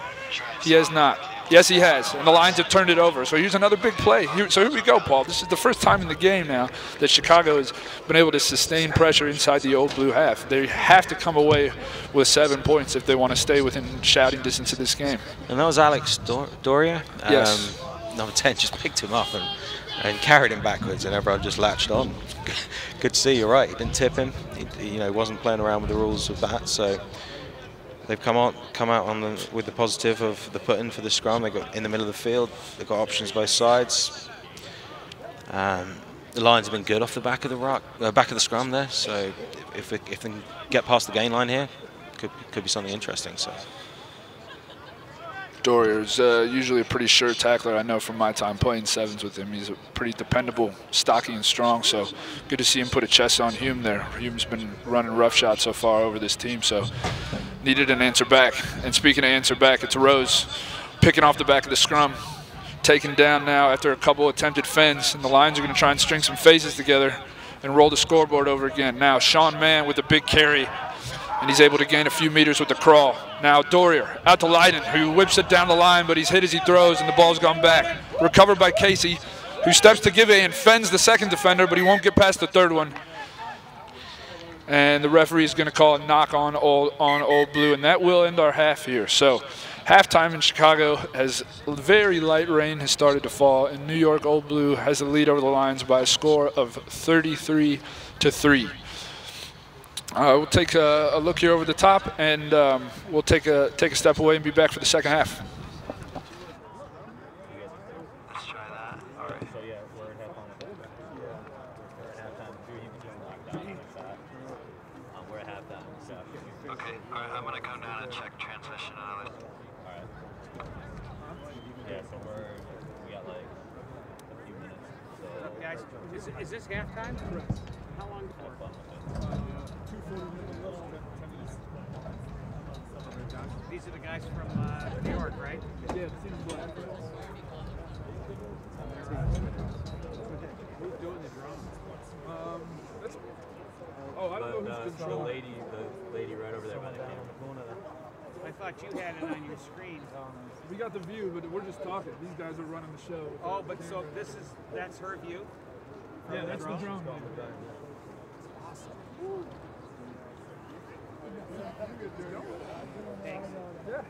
He has not. Yes, he has, and the Lions have turned it over. So here's another big play. So here we go, Paul. This is the first time in the game now that Chicago has been able to sustain pressure inside the Old Blue half. They have to come away with 7 points if they want to stay within shouting distance of this game. And that was Alex Dorier? Yes. Number 10 just picked him up and carried him backwards, and everyone just latched on. Good to see. You're right. He didn't tip him. He wasn't playing around with the rules of that. So they've come out with the positive of the put in for the scrum. They got in the middle of the field. They've got options both sides. The Lions have been good off the back of the scrum there. So if they can get past the gain line here, could be something interesting. So. Dorier's usually a pretty sure tackler. I know from my time playing sevens with him. He's a pretty dependable, stocky and strong, so good to see him put a chest on Hume there. Hume's been running roughshod so far over this team, so needed an answer back. And speaking of answer back, it's Rose picking off the back of the scrum, taken down now after a couple attempted fends, and the Lions are going to try and string some phases together and roll the scoreboard over again. Now Sean Mann with a big carry, and he's able to gain a few meters with the crawl. Now Dorier out to Leiden, who whips it down the line, but he's hit as he throws, and the ball's gone back. Recovered by Casey, who steps to give and fends the second defender, but he won't get past the third one. And the referee is going to call a knock on Old Blue, and that will end our half here. So halftime in Chicago, as very light rain has started to fall. In New York, Old Blue has the lead over the Lions by a score of 33-3. We'll take a look here over the top, and we'll take a step away and be back for the second half. Let's try that. All right. So yeah, we're at halftime. We're at halftime. We're at halftime. So. Okay. All right. I'm gonna come down and check transmission and others. All right. Yeah. So we got like a few minutes. So. Guys, is this halftime? Correct. How long for? 2:40. These are the guys from New York, right? Yeah, the team's black. Who's doing the drums? I don't know who's the lady right over there by the camera. I thought you had it on your screen. We got the view, but we're just talking. These guys are running the show. Oh, but so that's her view? Yeah, that's the drum. Thanks. Yeah.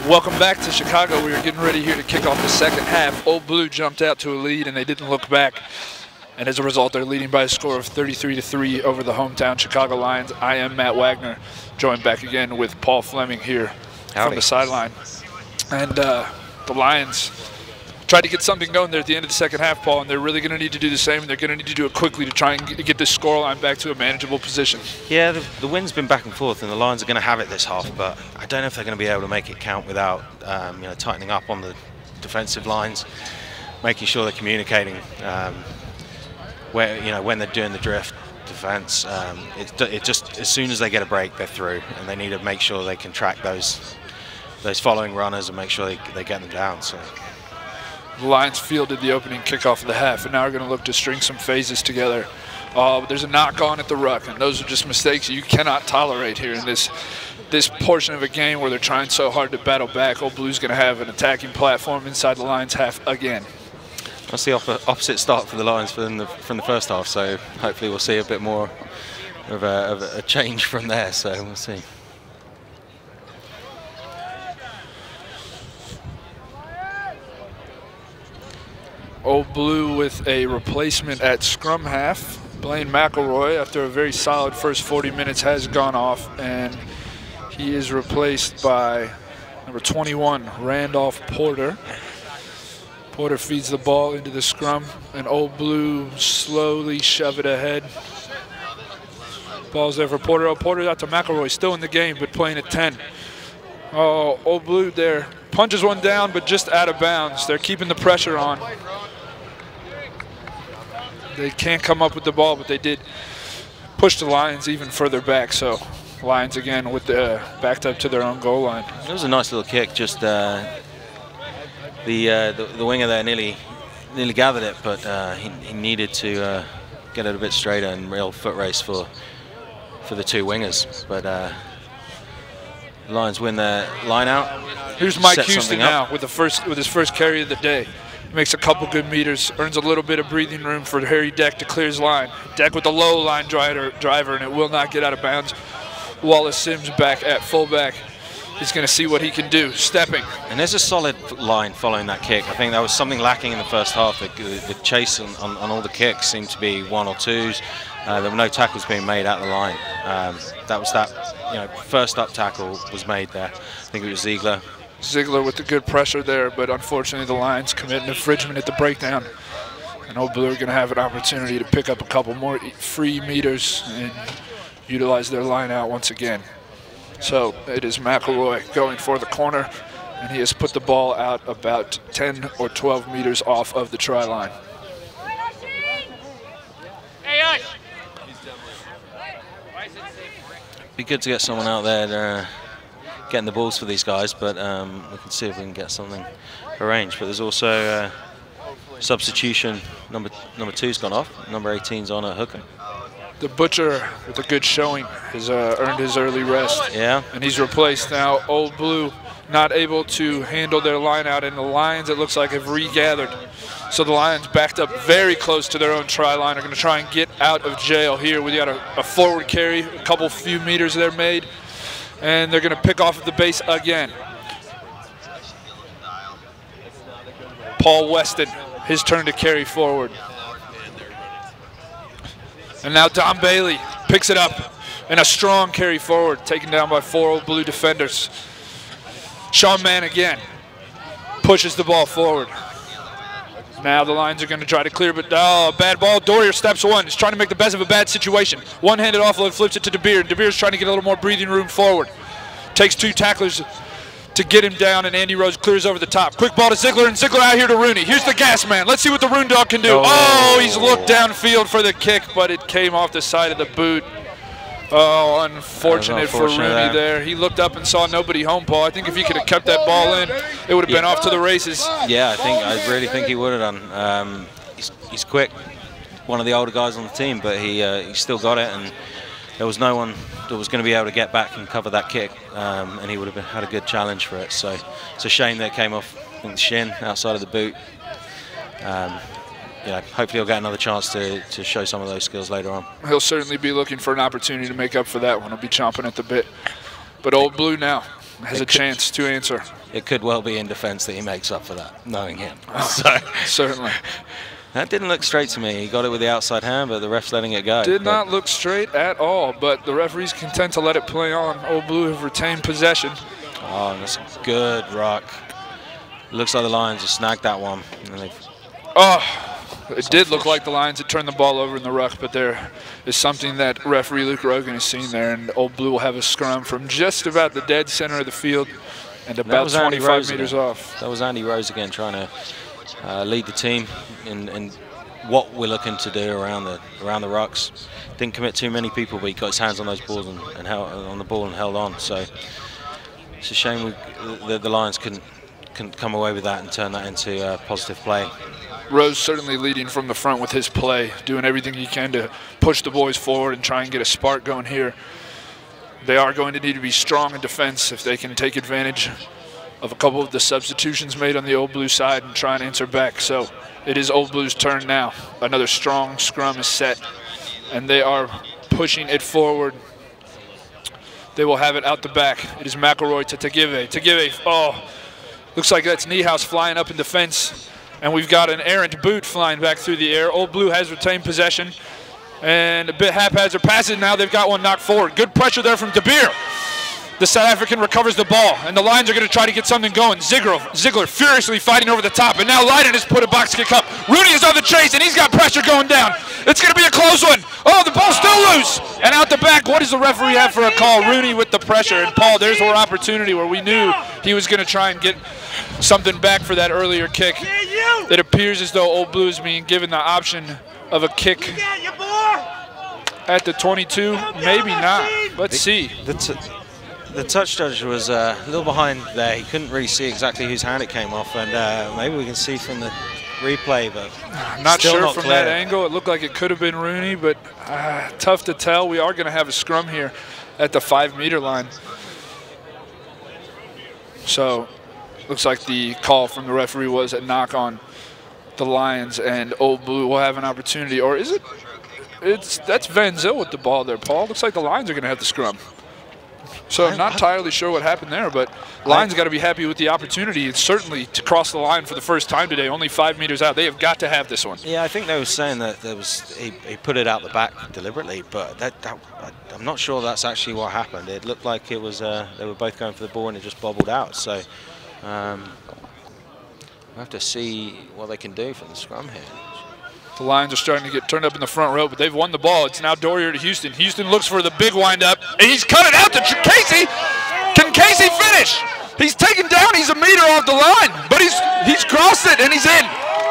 Welcome back to Chicago. We are getting ready here to kick off the second half. Old Blue jumped out to a lead and they didn't look back. And as a result, they're leading by a score of 33-3 over the hometown Chicago Lions. I am Matt Wagner, joined back again with Paul Fleming here from the sideline. And the Lions tried to get something going there at the end of the second half, Paul, and they're really going to need to do the same, and they're going to need to do it quickly to try and get this scoreline back to a manageable position. Yeah, the wind's been back and forth, and the Lions are going to have it this half, but I don't know if they're going to be able to make it count without tightening up on the defensive lines, making sure they're communicating when they're doing the drift defense. It just, as soon as they get a break, they're through, and they need to make sure they can track those following runners and make sure they get them down. So the Lions fielded the opening kickoff of the half, and now we're going to look to string some phases together. But there's a knock on at the ruck, and those are just mistakes you cannot tolerate here in this portion of a game where they're trying so hard to battle back. Old Blue's going to have an attacking platform inside the Lions half again. That's the opposite start for the Lions from the first half, so hopefully we'll see a bit more of a change from there, so we'll see. Old Blue with a replacement at scrum half. Blaine McElroy, after a very solid first 40 minutes, has gone off, and he is replaced by number 21, Randolph Porter. Porter feeds the ball into the scrum, and Old Blue slowly shove it ahead. Ball's there for Porter. Oh, Porter's out to McElroy, still in the game, but playing at 10. Oh, Old Blue there punches one down, but just out of bounds. They're keeping the pressure on. They can't come up with the ball, but they did push the Lions even further back. So Lions again with the backed up to their own goal line. It was a nice little kick. Just the winger there nearly gathered it, but he needed to get it a bit straighter and real foot race for the two wingers. But the Lions win their line out. Here's Mike Houston now with his first carry of the day. Makes a couple good meters, earns a little bit of breathing room for Harry Deck to clear his line. Deck with the low line driver, and it will not get out of bounds. Wallace Sims back at fullback. He's going to see what he can do, stepping. And there's a solid line following that kick. I think that was something lacking in the first half. The chase on all the kicks seemed to be one or twos. There were no tackles being made at the line. First up tackle was made there. I think it was Ziegler. Ziegler with the good pressure there, but unfortunately the Lions commit an infringement at the breakdown. And Old Blue are going to have an opportunity to pick up a couple more free meters and utilize their line out once again. So it is McElroy going for the corner, and he has put the ball out about 10 or 12 meters off of the try line. Be good to get someone out there getting the balls for these guys, but we can see if we can get something arranged. But there's also substitution. Number 2's gone off. Number 18's on at hooker. The Butcher with a good showing has earned his early rest. Yeah. And he's replaced now. Old Blue not able to handle their line out, and the Lions, it looks like, have regathered. So the Lions backed up very close to their own try line are going to try and get out of jail here. We got a forward carry, a few meters there made. And they're going to pick off at the base again. Paul Weston, his turn to carry forward. And now Don Bailey picks it up and a strong carry forward, taken down by 4 Old Blue defenders. Sean Mann again pushes the ball forward. Now the Lions are going to try to clear, but bad ball. Dorier steps one. He's trying to make the best of a bad situation. One-handed offload, flips it to DeBeer. DeBeer's trying to get a little more breathing room forward. Takes 2 tacklers to get him down, and Andy Rose clears over the top. Quick ball to Ziegler, and Ziegler out here to Rooney. Here's the gas man. Let's see what the Roon Dog can do. Oh, he's looked downfield for the kick, but it came off the side of the boot. Oh, unfortunate for Rooney there. He looked up and saw nobody home, Paul. I think if he could have kept that ball in, it would have been off to the races. Yeah, I really think he would have done. He's quick, one of the older guys on the team, but he still got it, and there was no one that was going to be able to get back and cover that kick, and he would have had a good challenge for it. So it's a shame that it came off, I think, the shin outside of the boot. Hopefully he'll get another chance to show some of those skills later on. He'll certainly be looking for an opportunity to make up for that one. He'll be chomping at the bit. But Old Blue now has a chance to answer. It could well be in defense that he makes up for that, knowing him. So certainly. That didn't look straight to me. He got it with the outside hand, but the ref's letting it go. Did not look straight at all, but the referee's content to let it play on. Old Blue have retained possession. Oh, and that's a good ruck. Looks like the Lions have snagged that one. And it did look like the Lions had turned the ball over in the ruck, but there is something that referee Luke Rogan has seen there, and Old Blue will have a scrum from just about the dead center of the field and about 25 meters off. That was Andy Rose again trying to lead the team in what we're looking to do around the rucks. Didn't commit too many people, but he got his hands on those balls and held on the ball and held on. So it's a shame the Lions couldn't come away with that and turn that into positive play. Rose certainly leading from the front with his play, doing everything he can to push the boys forward and try and get a spark going here. They are going to need to be strong in defense if they can take advantage of a couple of the substitutions made on the Old Blue side and try and answer back. So it is Old Blue's turn now. Another strong scrum is set, and they are pushing it forward. They will have it out the back. It is McElroy to Tagive. Tagive, oh, looks like that's Niehaus flying up in defense. And we've got an errant boot flying back through the air. Old Blue has retained possession. And a bit haphazard passes. Now they've got one knocked forward. Good pressure there from De Beer. The South African recovers the ball, and the Lions are going to try to get something going. Ziegler furiously fighting over the top, and now Leiden has put a box kick up. Rooney is on the chase, and he's got pressure going down. It's going to be a close one. Oh, the ball's still loose. And out the back, what does the referee have for a call? Rooney with the pressure. And Paul, there's our opportunity where we knew he was going to try and get something back for that earlier kick. It appears as though Old Blue is being given the option of a kick at the 22. Maybe not. Let's see. The touch judge was a little behind there. He couldn't really see exactly whose hand it came off, and maybe we can see from the replay, but not sure from that angle. It looked like it could have been Rooney, but tough to tell. We are going to have a scrum here at the 5-meter line. So looks like the call from the referee was a knock on the Lions, and Old Blue will have an opportunity. Or is it? That's Van Zyl with the ball there, Paul. Looks like the Lions are going to have the scrum. So I'm not entirely sure what happened there, but Lions got to be happy with the opportunity. It's certainly to cross the line for the first time today, only 5 meters out. They have got to have this one. Yeah, I think they were saying that he put it out the back deliberately, but I'm not sure that's actually what happened. It looked like it was they were both going for the ball and it just bobbled out. So we'll have to see what they can do from the scrum here. The Lions are starting to get turned up in the front row, but they've won the ball. It's now Dorier to Houston. Houston looks for the big windup, and he's cut it out to Casey. Can Casey finish? He's taken down. He's a meter off the line, but he's crossed it, and he's in.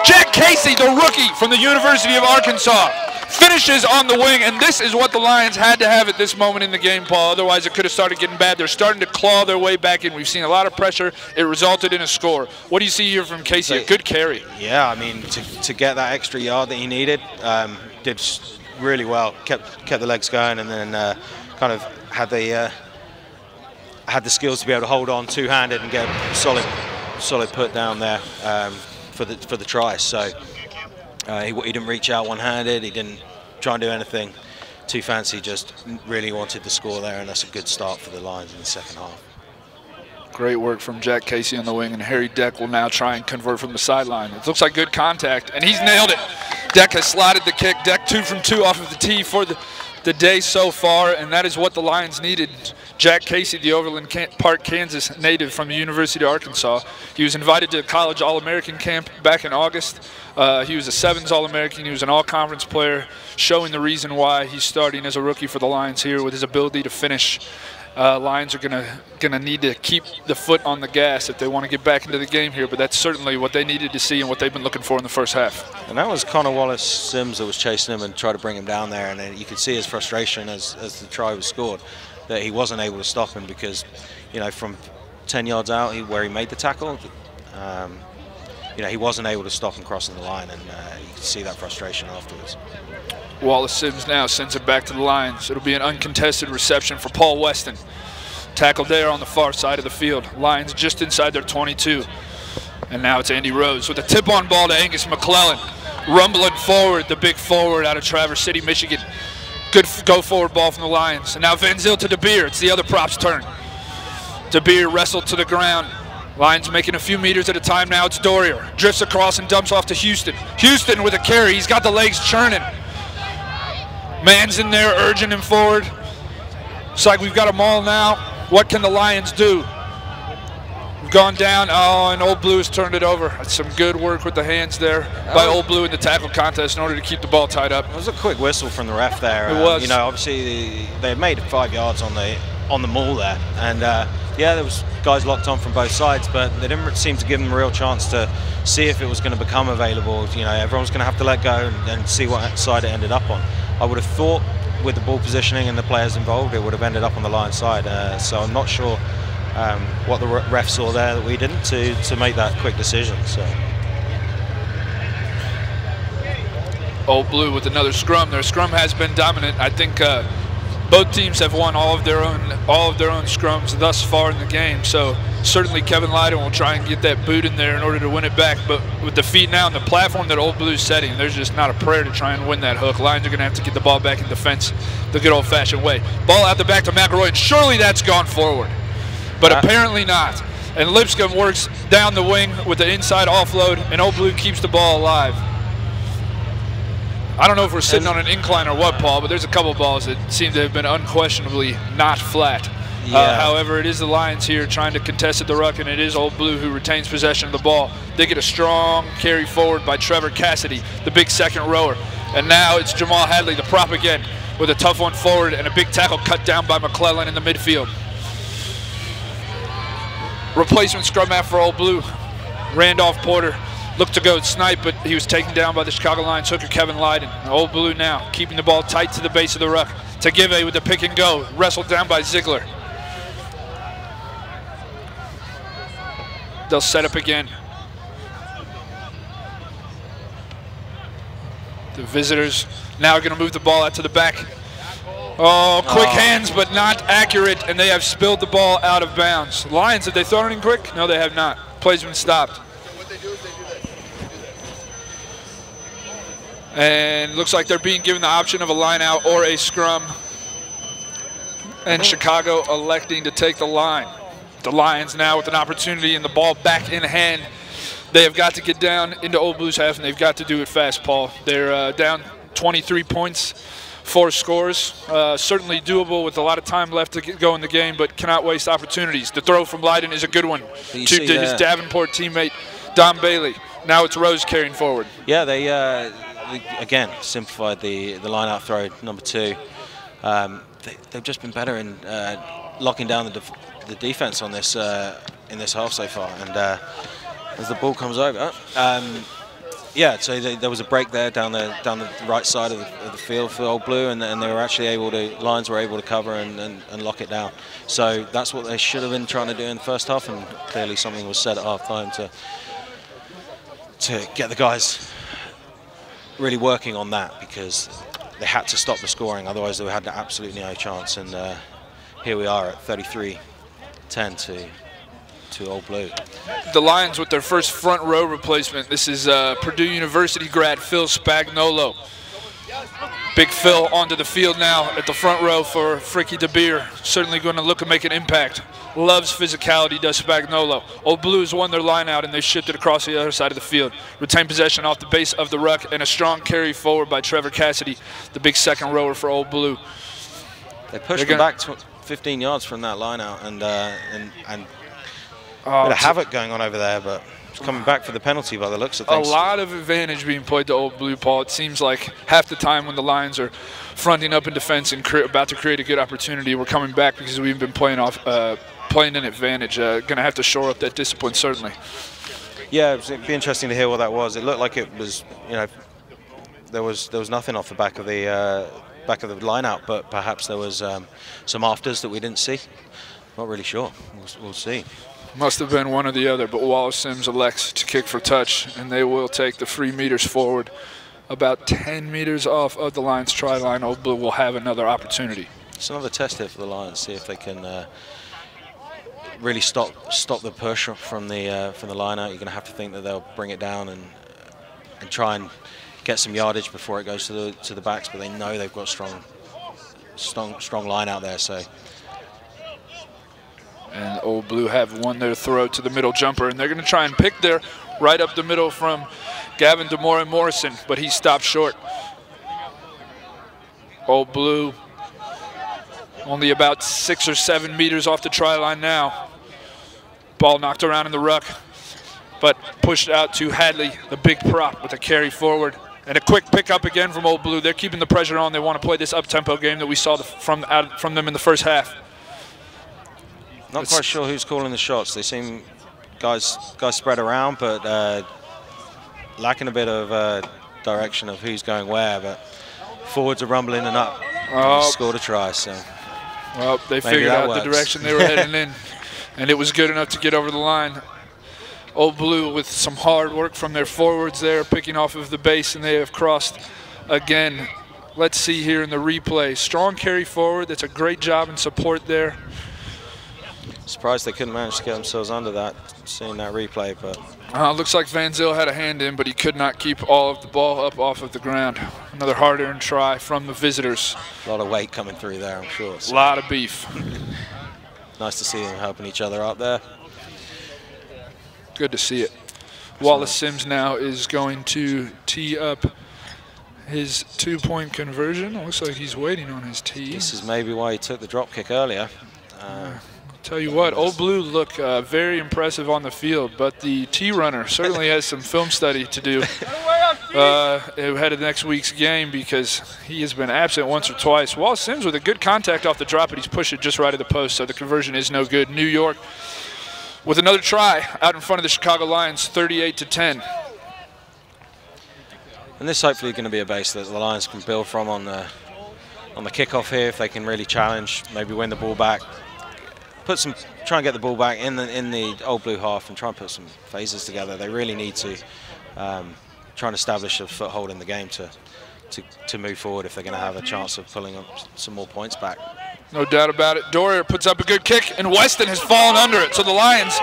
Jack Casey, the rookie from the University of Arkansas, finishes on the wing, and this is what the Lions had to have at this moment in the game, Paul. Otherwise, it could have started getting bad. They're starting to claw their way back in. We've seen a lot of pressure. It resulted in a score. What do you see here from Casey? A good carry. Yeah, I mean, to get that extra yard that he needed, did really well. Kept the legs going, and then kind of had the skills to be able to hold on two-handed and get a solid put down there for the try. So. He didn't reach out one-handed. He didn't try and do anything too fancy. Just really wanted the score there, and that's a good start for the Lions in the second half. Great work from Jack Casey on the wing, and Harry Deck will now try and convert from the sideline. It looks like good contact, and he's nailed it. Deck has slotted the kick. Deck 2 from 2 off of the tee for the day so far, and that is what the Lions needed. Jack Casey, the Overland Park, Kansas native from the University of Arkansas. He was invited to a college All-American camp back in August. He was a Sevens All-American. He was an all-conference player, showing the reason why he's starting as a rookie for the Lions here with his ability to finish. Lions are gonna need to keep the foot on the gas if they want to get back into the game here, but that's certainly what they needed to see and what they've been looking for in the first half. And that was Connor Wallace-Sims that was chasing him and tried to bring him down there, and then you could see his frustration as the try was scored, that he wasn't able to stop him because, you know, from 10 yards out where he made the tackle, you know, he wasn't able to stop him crossing the line, and you could see that frustration afterwards. Wallace-Sims now sends it back to the Lions. It'll be an uncontested reception for Paul Weston. Tackled there on the far side of the field. Lions just inside their 22. And now it's Andy Rose with a tip-on ball to Angus McClellan. Rumbling forward, the big forward out of Traverse City, Michigan. Good go-forward ball from the Lions. And now Van Zyl to De Beer. It's the other prop's turn. De Beer wrestled to the ground. Lions making a few meters at a time now. It's Dorier. Drifts across and dumps off to Houston. Houston with a carry. He's got the legs churning. Man's in there urging him forward. It's like we've got them all now. What can the Lions do? We've gone down. Oh, and Old Blue has turned it over. That's some good work with the hands there by Old Blue in the tackle contest in order to keep the ball tied up. It was a quick whistle from the ref there. It was. You know, obviously they made 5 yards on the maul there, and yeah, there was guys locked on from both sides, but they didn't seem to give them a real chance to see if it was going to become available. You know, everyone's going to have to let go and see what side it ended up on. I would have thought with the ball positioning and the players involved, it would have ended up on the Lions side. So I'm not sure what the ref saw there that we didn't to make that quick decision. So Old Blue with another scrum. Their scrum has been dominant. I think both teams have won all of their own scrums thus far in the game. So certainly Kevin Lyden will try and get that boot in there in order to win it back. But with the feet now on the platform that Old Blue's setting, there's just not a prayer to try and win that hook. Lions are going to have to get the ball back in defense the good old-fashioned way. Ball out the back to McElroy, and surely that's gone forward. But apparently not. And Lipscomb works down the wing with the inside offload, and Old Blue keeps the ball alive. I don't know if we're sitting on an incline or what, Paul, but there's a couple balls that seem to have been unquestionably not flat. Yeah. However, it is the Lions here trying to contest at the ruck, and it is Old Blue who retains possession of the ball. They get a strong carry forward by Trevor Cassidy, the big second rower. And now it's Jamal Hadley, the prop again, with a tough one forward and a big tackle cut down by McClellan in the midfield. Replacement scrum half for Old Blue. Randolph Porter looked to go snipe, but he was taken down by the Chicago Lions hooker Kevin Lyden. Old Blue now keeping the ball tight to the base of the ruck. Tagive with the pick and go, wrestled down by Ziegler. They'll set up again. The visitors now are going to move the ball out to the back. Oh, quick hands, but not accurate, and they have spilled the ball out of bounds. Lions, have they thrown it in quick? No, they have not. Play's been stopped. And looks like they're being given the option of a line out or a scrum. And Chicago electing to take the line. The Lions now with an opportunity and the ball back in hand. They have got to get down into Old Blue's half, and they've got to do it fast, Paul. They're down 23 points, 4 scores. Certainly doable with a lot of time left to go in the game, but cannot waste opportunities. The throw from Lyden is a good one to his Davenport teammate, Don Bailey. Now it's Rose carrying forward. Yeah, they again simplified the line out throw, number 2. They've just been better in locking down the defense on this in this half so far, and as the ball comes over, yeah, so there was a break there down the right side of the field for Old Blue, and they were actually Lions were able to cover and lock it down. So that's what they should have been trying to do in the first half, and clearly something was said at half time to get the guys really working on that, because they had to stop the scoring, otherwise they had absolutely no chance. And here we are at 33-10 to Old Blue. The Lions with their first front row replacement. This is Purdue University grad Phil Spagnolo. Big Phil onto the field now at the front row for Fricky De Beer. Certainly going to look and make an impact. Loves physicality, does Spagnolo. Old Blue has won their line out, and they shifted across the other side of the field. Retain possession off the base of the ruck, and a strong carry forward by Trevor Cassidy, the big second rower for Old Blue. They pushed them back 15 yards from that line out, and a bit of havoc going on over there, but it's coming back for the penalty by the looks of things. A lot of advantage being played to Old Blue, Paul. It seems like half the time when the Lions are fronting up in defense and about to create a good opportunity, we're coming back because we've been playing an advantage. Going to have to shore up that discipline, certainly. Yeah, it'd be interesting to hear what that was. It looked like it was, there was nothing off the back of the line out, but perhaps there was some afters that we didn't see. Not really sure. We'll see. Must have been one or the other, but Wallace Sims elects to kick for touch, and they will take the 3 meters forward. About 10 meters off of the Lions' try line. Old Blue will have another opportunity. It's another test here for the Lions, see if they can really stop the push from the line out. You're going to have to think that they'll bring it down and try and get some yardage before it goes to the backs, but they know they've got strong line out there. So. And Old Blue have won their throw to the middle jumper, and they're going to try and pick there right up the middle from Gavin DeMora Morrison, but he stopped short. Old Blue only about 6 or 7 meters off the try line now. Ball knocked around in the ruck, but pushed out to Hadley, the big prop, with a carry forward. And a quick pickup again from Old Blue. They're keeping the pressure on. They want to play this up-tempo game that we saw from them in the first half. Not quite sure who's calling the shots. They seem guys spread around, but lacking a bit of direction of who's going where. But forwards are rumbling and up. Scored a try, so. Well, they figured out the direction they were heading in, and it was good enough to get over the line. Old Blue with some hard work from their forwards there, picking off of the base, and they have crossed again. Let's see here in the replay. Strong carry forward. That's a great job in support there. Surprised they couldn't manage to get themselves under that, seeing that replay, but. Looks like Van Zyl had a hand in, but he could not keep all of the ball up off of the ground. Another hard-earned try from the visitors. A lot of weight coming through there, I'm sure. A lot of beef. Nice to see them helping each other out there. Good to see it. Wallace Sims now is going to tee up his 2-point conversion. Looks like he's waiting on his tee. This is maybe why he took the drop kick earlier. Tell you what, Old Blue look very impressive on the field, but the tee runner certainly has some film study to do ahead of next week's game, because he has been absent once or twice. Wallace Sims with a good contact off the drop, but he's pushed it just right at the post, so the conversion is no good. New York with another try out in front of the Chicago Lions, 38-10. And this hopefully going to be a base that the Lions can build from on the kickoff here, if they can really challenge, maybe win the ball back, try and get the ball back in the Old Blue half, and try and put some phases together. They really need to try and establish a foothold in the game to move forward if they're going to have a chance of pulling up some more points back. No doubt about it. Dorier puts up a good kick, and Weston has fallen under it. So the Lions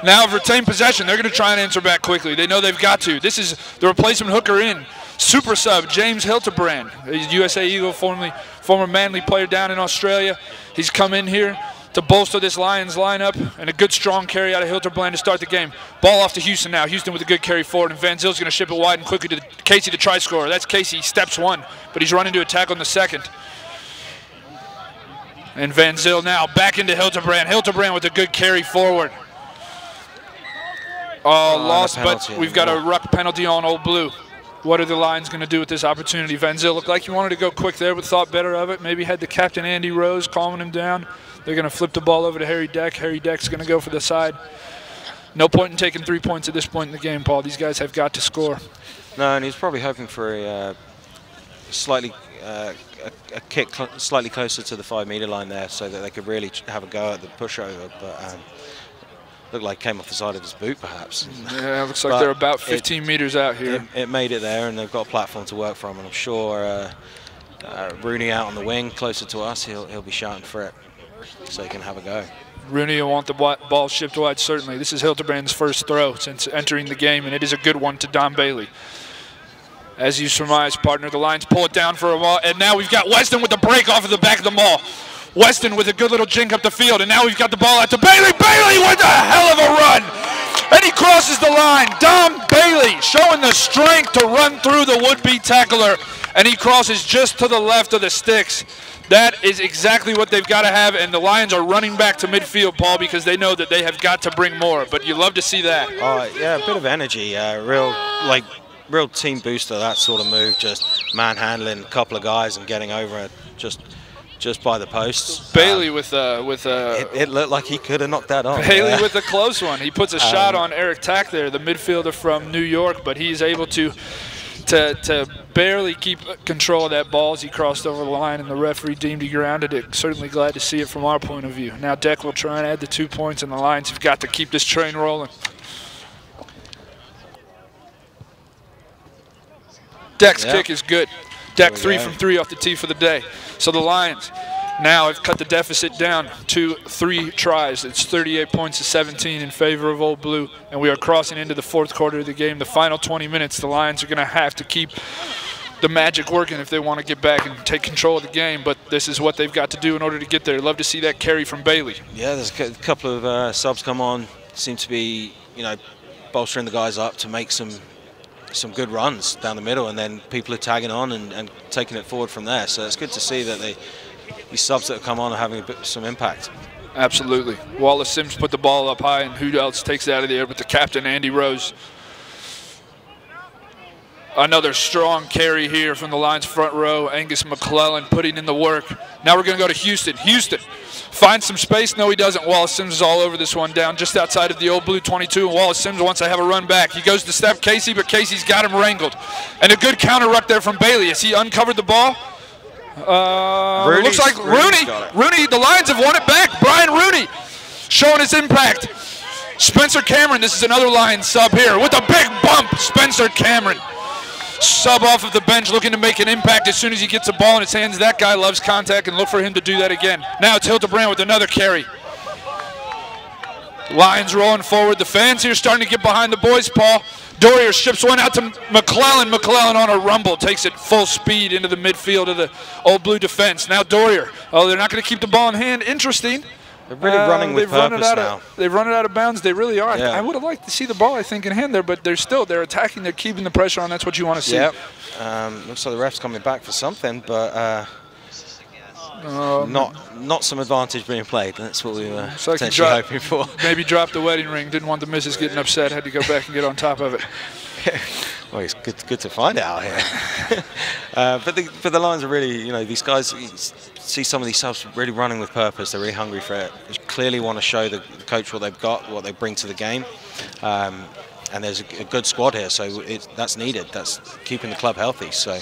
now have retained possession. They're going to try and answer back quickly. They know they've got to. This is the replacement hooker in. Super sub, James Hiltebrand. He's USA Eagle, former Manly player down in Australia. He's come in here to bolster this Lions lineup, and a good strong carry out of Hiltebrand to start the game. Ball off to Houston now. Houston with a good carry forward, and Van Zyl's going to ship it wide and quickly to Casey, the try scorer. That's Casey, steps one, but he's running to a tackle in the second. And Van Zyl now back into Hiltebrand. Hiltebrand with a good carry forward. Lost, but we've got a ruck penalty on Old Blue. What are the Lions going to do with this opportunity? Van Zyl looked like he wanted to go quick there, but thought better of it. Maybe had the captain, Andy Rose, calming him down. They're going to flip the ball over to Harry Deck. Harry Deck's going to go for the side. No point in taking 3 points at this point in the game, Paul. These guys have got to score. No, and he's probably hoping for a a kick slightly closer to the 5-meter line there, so that they could really have a go at the pushover, but looked like it came off the side of his boot, perhaps. Yeah, it looks like they're about 15 meters out here. It made it there, and they've got a platform to work from, and I'm sure Rooney out on the wing, closer to us, he'll be shouting for it, so he can have a go. Rooney will want the ball shipped wide, certainly. This is Hiltebrand's first throw since entering the game, and it is a good one to Don Bailey. As you surmise, partner, the Lions pull it down for a while, and now we've got Weston with the break off of the back of the maul. Weston with a good little jink up the field, and now we've got the ball out to Bailey. Bailey with a hell of a run, and he crosses the line. Don Bailey showing the strength to run through the would-be tackler, and he crosses just to the left of the sticks. That is exactly what they've got to have, and the Lions are running back to midfield, Paul, because they know that they have got to bring more, but you love to see that. Yeah, a bit of energy, real team booster, that sort of move, just manhandling a couple of guys and getting over it just by the posts. Bailey with a it looked like he could have knocked that off. Bailey with a close one. He puts a shot on Eric Tack there, the midfielder from New York, but he's able to barely keep control of that ball as he crossed over the line, and the referee deemed he grounded it. Certainly glad to see it from our point of view. Now Deck will try and add the 2 points, and the Lions have got to keep this train rolling. Deck's kick is good. Deck 3 from 3 off the tee for the day. So the Lions now have cut the deficit down to 3 tries. It's 38 points to 17 in favor of Old Blue, and we are crossing into the 4th quarter of the game. The final 20 minutes, the Lions are going to have to keep the magic working if they want to get back and take control of the game, but this is what they've got to do in order to get there. Love to see that carry from Bailey. Yeah, there's a couple of subs come on, seem to be, you know, bolstering the guys up to make some good runs down the middle, and then people are tagging on and taking it forward from there. So it's good to see that these subs that have come on are having some impact. Absolutely. Wallace Sims put the ball up high, and who else takes it out of the air but the captain, Andy Rose. Another strong carry here from the Lions front row. Angus McClellan putting in the work. Now we're going to go to Houston. Houston finds some space. No, he doesn't. Wallace Sims is all over this one, down just outside of the old blue 22. And Wallace Sims wants to have a run back. He goes to step Casey, but Casey's got him wrangled. And a good counter ruck there from Bailey. Has he uncovered the ball? Looks like Rooney, the Lions have won it back. Brian Rooney showing his impact. Spencer Cameron, this is another Lions sub here with a big bump. Spencer Cameron. Sub off of the bench, looking to make an impact as soon as he gets a ball in his hands. That guy loves contact, and look for him to do that again. Now it's Hildebrand with another carry. Lions rolling forward. The fans here starting to get behind the boys, Paul. Dorier ships one out to McClellan. McClellan on a rumble, takes it full speed into the midfield of the old blue defense. Now Dorier. Oh, they're not going to keep the ball in hand. Interesting. They're really running with purpose now. They've run it out of bounds. They really are. Yeah. I would have liked to see the ball, I think, in hand there, but they're attacking. They're keeping the pressure on. That's what you want to see. Yep. Looks like the ref's coming back for something, but not some advantage being played. That's what we were potentially hoping for. Maybe dropped the wedding ring. Didn't want the missus getting upset. Had to go back and get on top of it. Well, it's good to find out here. But the Lions are really, you know, these guys, you see some of these subs really running with purpose. They're really hungry for it. They clearly want to show the coach what they've got, what they bring to the game. And there's a good squad here, so that's needed. That's keeping the club healthy. So,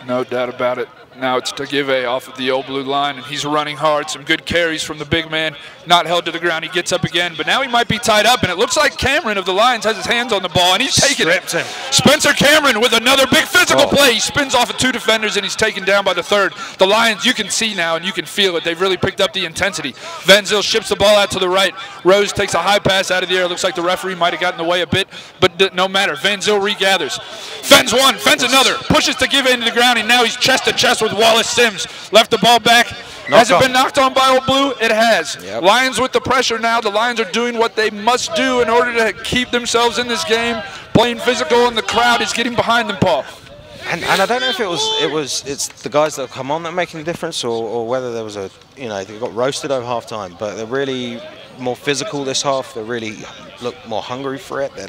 no doubt about it. Now it's Tagive off of the old blue line, and he's running hard. Some good carries from the big man. Not held to the ground. He gets up again, but now he might be tied up, and it looks like Cameron of the Lions has his hands on the ball, and he's taking it. Him. Spencer Cameron with another big physical play. He spins off of two defenders, and he's taken down by the third. The Lions, you can see now, and you can feel it. They've really picked up the intensity. Van Zyl ships the ball out to the right. Rose takes a high pass out of the air. Looks like the referee might have gotten in the way a bit, but no matter. Van Zyl regathers. Fends one, fends another. Pushes Tagive into the ground, and now he's chest to chest with Wallace Sims. Left the ball back. Has it been knocked on by old blue? It has. Yep. Lions with the pressure now. The Lions are doing what they must do in order to keep themselves in this game, playing physical, and the crowd is getting behind them, Paul. And I don't know if it's the guys that have come on that are making the difference, or whether there was they got roasted over halftime. But they're really more physical this half. They really look more hungry for it. They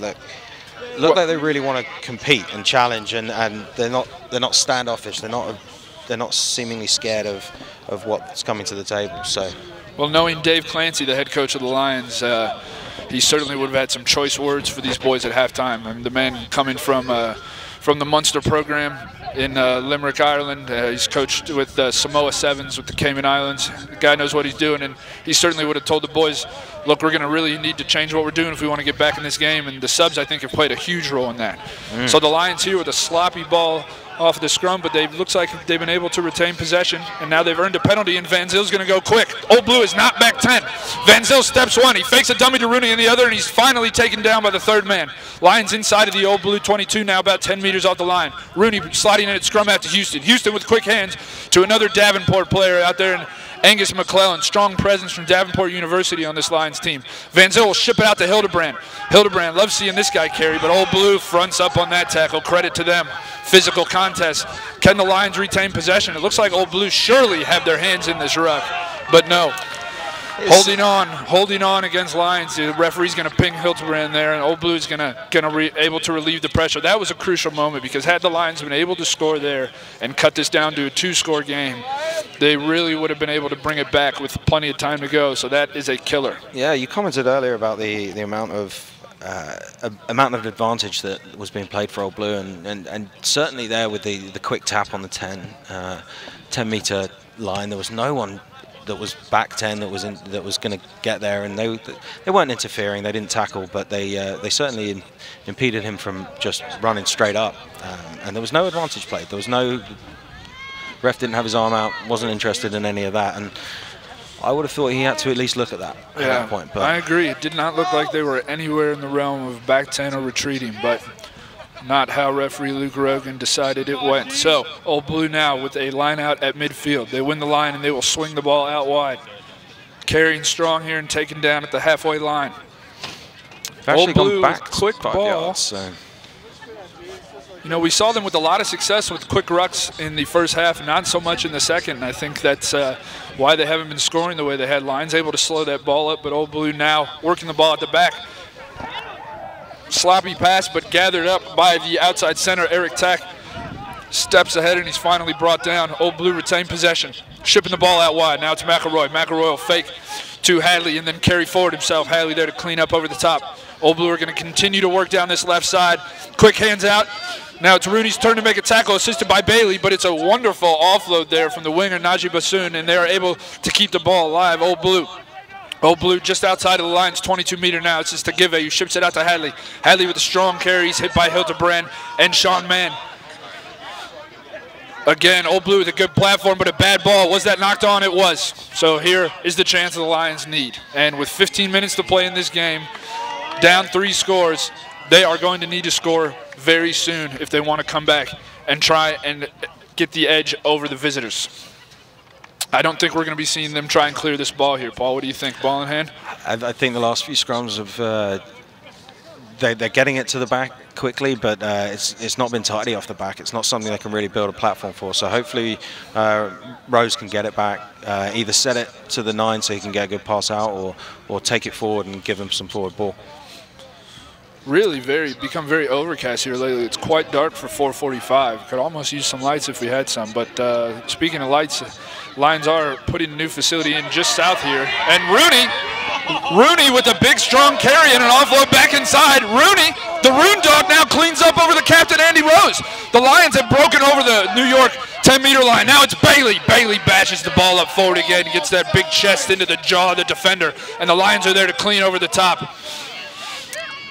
look like they really want to compete and challenge, and they're not standoffish. They're not seemingly scared of what's coming to the table. So, well, knowing Dave Clancy, the head coach of the Lions, he certainly would have had some choice words for these boys at halftime. I mean, the man coming from the Munster program in Limerick, Ireland. He's coached with Samoa Sevens with the Cayman Islands. The guy knows what he's doing, and he certainly would have told the boys, look, we're going to really need to change what we're doing if we want to get back in this game, and the subs, I think, have played a huge role in that. So the Lions here with a sloppy ball off the scrum, but looks like they've been able to retain possession, and now they've earned a penalty, and Van Zyl's going to go quick. Old Blue is not back 10. Van Zyl steps one. He fakes a dummy to Rooney in the other, and he's finally taken down by the third man. Lions inside of the Old Blue 22 now, about 10 meters off the line. Rooney sliding in at scrum out to Houston. Houston with quick hands to another Davenport player out there, and Angus McClellan, strong presence from Davenport University on this Lions team. Van Zyl will ship it out to Hildebrand. Hildebrand loves seeing this guy carry, but Old Blue fronts up on that tackle. Credit to them. Physical contest. Can the Lions retain possession? It looks like Old Blue surely have their hands in this ruck, but no. Holding on against Lions. The referee's going to ping Hildebrand there, and Old Blue is able to relieve the pressure. That was a crucial moment, because had the Lions been able to score there and cut this down to a 2-score game, they really would have been able to bring it back with plenty of time to go. So that is a killer. Yeah, you commented earlier about the amount of advantage that was being played for Old Blue, and certainly there with the quick tap on the 10 meter line, there was no one that was back 10 that was going to get there, and they weren't interfering. They didn't tackle, but they certainly impeded him from just running straight up, and there was no advantage played. There was no ref didn't have his arm out, wasn't interested in any of that, and I would have thought he had to at least look at that at that point. But I agree. It did not look like they were anywhere in the realm of back 10 or retreating, but not how referee Luke Rogan decided it went. So Old Blue now with a line out at midfield. They win the line and they will swing the ball out wide. Carrying strong here and taken down at the halfway line. Actually Old Blue gone back quick 5 ball. yards, so. You know, we saw them with a lot of success with quick rucks in the first half, not so much in the second. I think that's why they haven't been scoring the way they had. Lions able to slow that ball up, but Old Blue now working the ball at the back. Sloppy pass, but gathered up by the outside center, Eric Tack. Steps ahead, and he's finally brought down. Old Blue retained possession. Shipping the ball out wide. Now it's McElroy. McElroy will fake to Hadley and then carry forward himself. Hadley there to clean up over the top. Old Blue are going to continue to work down this left side. Quick hands out. Now it's Rooney's turn to make a tackle, assisted by Bailey, but it's a wonderful offload there from the winger, Najee Bassoon, and they are able to keep the ball alive. Old Blue just outside of the Lions, 22-meter now. It's just a give-a who ships it out to Hadley. Hadley with a strong carry. He's hit by Hildebrand and Sean Mann. Again, Old Blue with a good platform, but a bad ball. Was that knocked on? It was. So here is the chance the Lions need. And with 15 minutes to play in this game, down 3 scores, they are going to need to score very soon if they want to come back and try and get the edge over the visitors. I don't think we're going to be seeing them try and clear this ball here. Paul, what do you think? Ball in hand? I think the last few scrums have they're getting it to the back quickly, but it's not been tidy off the back. It's not something they can really build a platform for. So hopefully Rose can get it back, either set it to the 9 so he can get a good pass out, or take it forward and give him some forward ball. Really become very overcast here lately. It's quite dark for 4:45. Could almost use some lights if we had some. But speaking of lights, Lions are putting a new facility in just south here. And Rooney with a big strong carry and an offload back inside. Rooney, the Roon dog, now cleans up over the captain, Andy Rose. The Lions have broken over the New York 10-meter line. Now it's Bailey. Bailey bashes the ball up forward again, gets that big chest into the jaw of the defender, and the Lions are there to clean over the top.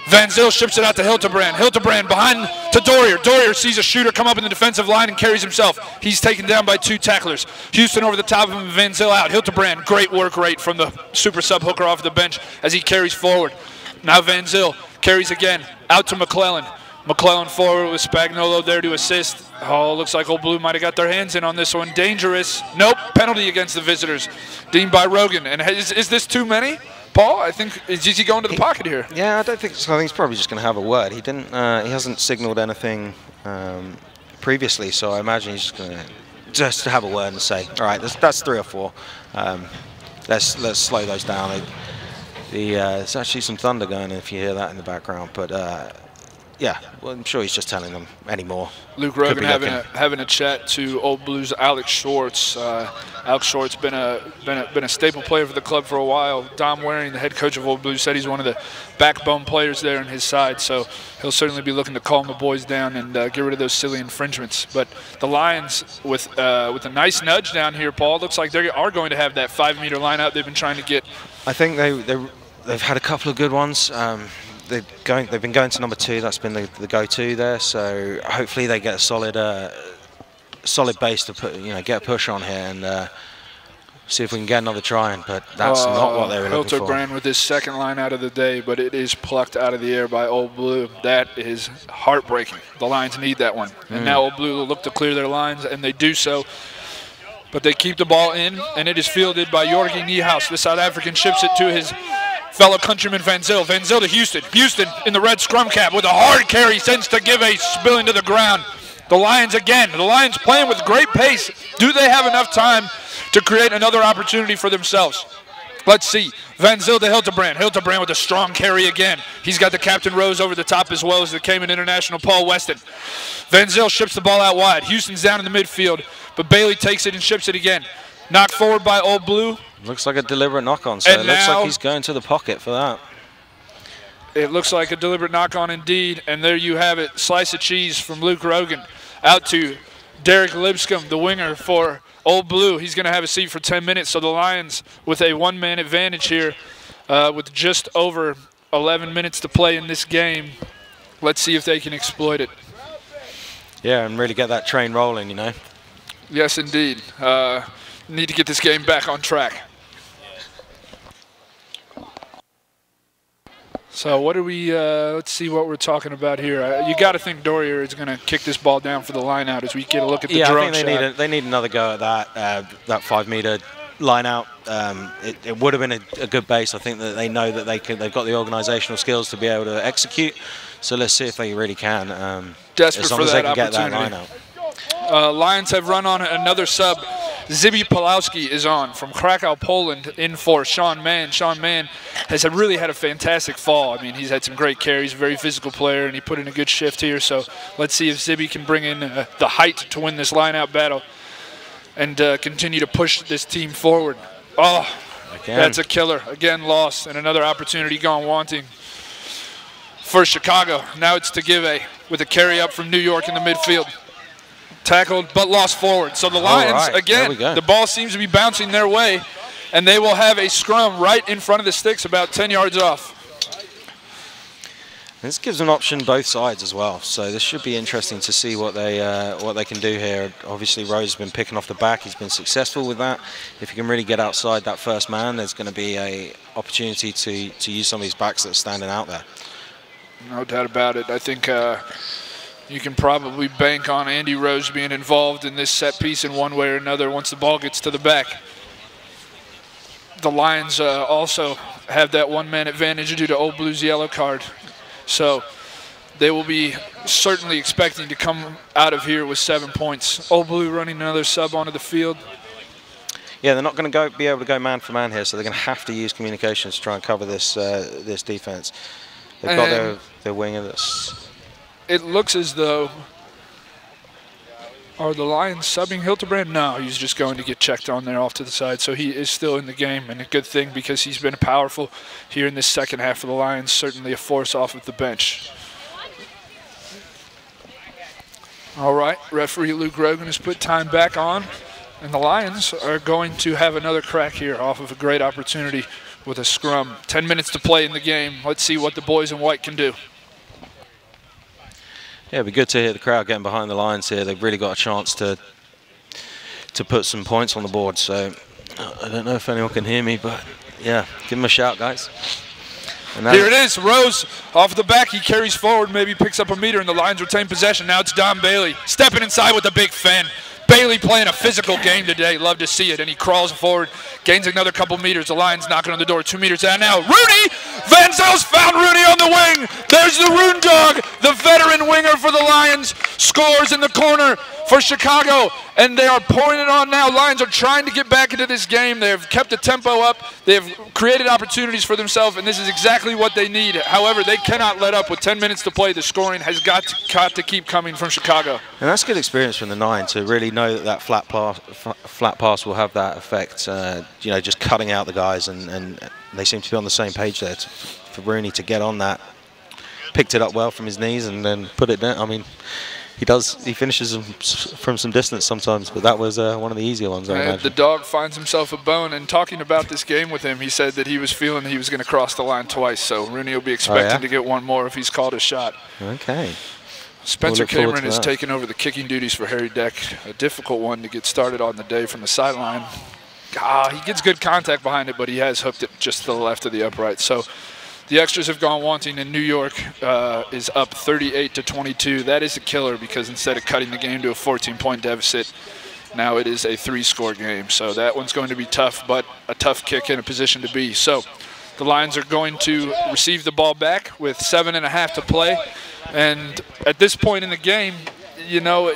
Van Zyl ships it out to Hildebrand. Hildebrand behind to Dorier. Dorier sees a shooter come up in the defensive line and carries himself. He's taken down by 2 tacklers. Houston over the top of him, Van Zyl out. Hildebrand, great work rate from the super sub hooker off the bench as he carries forward. Now Van Zyl carries again out to McClellan. McClellan forward with Spagnuolo there to assist. Oh, looks like Old Blue might have got their hands in on this one. Dangerous. Nope, penalty against the visitors. Deemed by Rogan. And is this too many? Paul, I think, is he going to the pocket here? Yeah, I don't think so. I think he's probably just going to have a word. He didn't. He hasn't signalled anything previously, so I imagine he's just going to have a word and say, "All right, that's 3 or 4. Let's slow those down." There's actually some thunder going if you hear that in the background, but yeah, well, I'm sure he's just telling them anymore. Luke Rogan having a chat to Old Blues Alex Schwartz. Alex Schwartz been a staple player for the club for a while. Dom Waring, the head coach of Old Blues, said he's one of the backbone players there on his side. So he'll certainly be looking to calm the boys down and get rid of those silly infringements. But the Lions, with a nice nudge down here, Paul, looks like they are going to have that 5-meter line out they've been trying to get. I think they've had a couple of good ones. They've been going to number 2. That's been the go-to there. So hopefully they get a solid base to get a push on here and see if we can get another try in. But that's not what they were looking for. Hildebrand with his second line out of the day, but it is plucked out of the air by Old Blue. That is heartbreaking. The Lions need that one. And now Old Blue will look to clear their lines, and they do so. But they keep the ball in, and it is fielded by Jorgi Niehaus. The South African ships it to his fellow countryman Van Zyl. Van Zyl to Houston. Houston in the red scrum cap with a hard carry, sends to give a spilling to the ground. The Lions again. The Lions playing with great pace. Do they have enough time to create another opportunity for themselves? Let's see. Van Zyl to Hildebrand. Hildebrand with a strong carry again. He's got the Captain Rose over the top as well as the Cayman International Paul Weston. Van Zyl ships the ball out wide. Houston's down in the midfield, but Bailey takes it and ships it again. Knocked forward by Old Blue. Looks like a deliberate knock-on, so it looks like he's going to the pocket for that. It looks like a deliberate knock-on indeed, and there you have it. Slice of cheese from Luke Rogan out to Derek Lipscomb, the winger for Old Blue. He's going to have a seat for 10 minutes, so the Lions with a one-man advantage here with just over 11 minutes to play in this game. Let's see if they can exploit it. Yeah, and really get that train rolling, you know. Yes, indeed. Need to get this game back on track. So what do we, let's see what we're talking about here. You got to think Dorier is going to kick this ball down for the line out as we get a look at the drone shot. I think they need another go at that 5 meter line out. It would have been a good base. I think that they know that they've got the organisational skills to be able to execute. So let's see if they really can. Desperate as long for as that they can get that opportunity. line out. Lions have run on another sub. Zibi Pulowski is on from Krakow, Poland, in for Sean Mann. Sean Mann has really had a fantastic fall. I mean, he's had some great carries, a very physical player, and he put in a good shift here. So let's see if Zibi can bring in the height to win this line-out battle and continue to push this team forward. Oh, again. That's a killer. Again, lost, and another opportunity gone wanting for Chicago. Now it's to give with a carry up from New York in the midfield. Tackled, but lost forward. So the Lions, again, the ball seems to be bouncing their way, and they will have a scrum right in front of the sticks about 10 yards off. This gives an option both sides as well, so this should be interesting to see what they can do here. Obviously, Rose has been picking off the back. He's been successful with that. If he can really get outside that first man, there's going to be an opportunity to use some of these backs that are standing out there. No doubt about it. I think you can probably bank on Andy Rose being involved in this set piece in one way or another once the ball gets to the back. The Lions also have that one-man advantage due to Old Blue's yellow card. So they will be certainly expecting to come out of here with 7 points. Old Blue running another sub onto the field. Yeah, they're not going to be able to go man for man here, so they're going to have to use communications to try and cover this this defense. They've got their winger that's... It looks as though, are the Lions subbing Hildebrand? No, he's just going to get checked on there off to the side. So he is still in the game, and a good thing because he's been powerful here in this second half of the Lions. Certainly a force off of the bench. All right, referee Luke Rogan has put time back on, and the Lions are going to have another crack here off of a great opportunity with a scrum. 10 minutes to play in the game. Let's see what the boys in white can do. Yeah, it'd be good to hear the crowd getting behind the Lions here. They've really got a chance to put some points on the board. So I don't know if anyone can hear me, but yeah, give them a shout, guys. And here it is, Rose off the back. He carries forward, maybe picks up a meter, and the Lions retain possession. Now it's Don Bailey stepping inside with a big fin. Bailey playing a physical game today. Love to see it. And he crawls forward, gains another couple meters. The Lions knocking on the door, 2 meters out now. Rooney! Van Zel's found Rooney on the wing. There's the Roon Dog, the veteran winger for the Lions. Scores in the corner for Chicago. And they are pouring it on now. Lions are trying to get back into this game. They have kept the tempo up. They have created opportunities for themselves, and this is exactly what they need. However, they cannot let up with 10 minutes to play. The scoring has got to keep coming from Chicago. And that's good experience from the 9 to really know that flat pass will have that effect. You know, just cutting out the guys, and they seem to be on the same page there. For Rooney to get on that, picked it up well from his knees and then put it down. I mean, he finishes them from some distance sometimes, but that was one of the easier ones, I imagine. The dog finds himself a bone, and talking about this game with him, he said that he was feeling he was going to cross the line twice, so Rooney will be expecting to get one more if he's called a shot. Okay. Spencer Cameron is taking over the kicking duties for Harry Deck, a difficult one to get started on the day from the sideline. He gets good contact behind it, but he has hooked it just to the left of the upright. So the extras have gone wanting, and New York is up 38-22. That is a killer because instead of cutting the game to a 14-point deficit, now it is a 3-score game. So that one's going to be tough, but a tough kick in a position to be. So the Lions are going to receive the ball back with 7.5 to play. And at this point in the game, you know,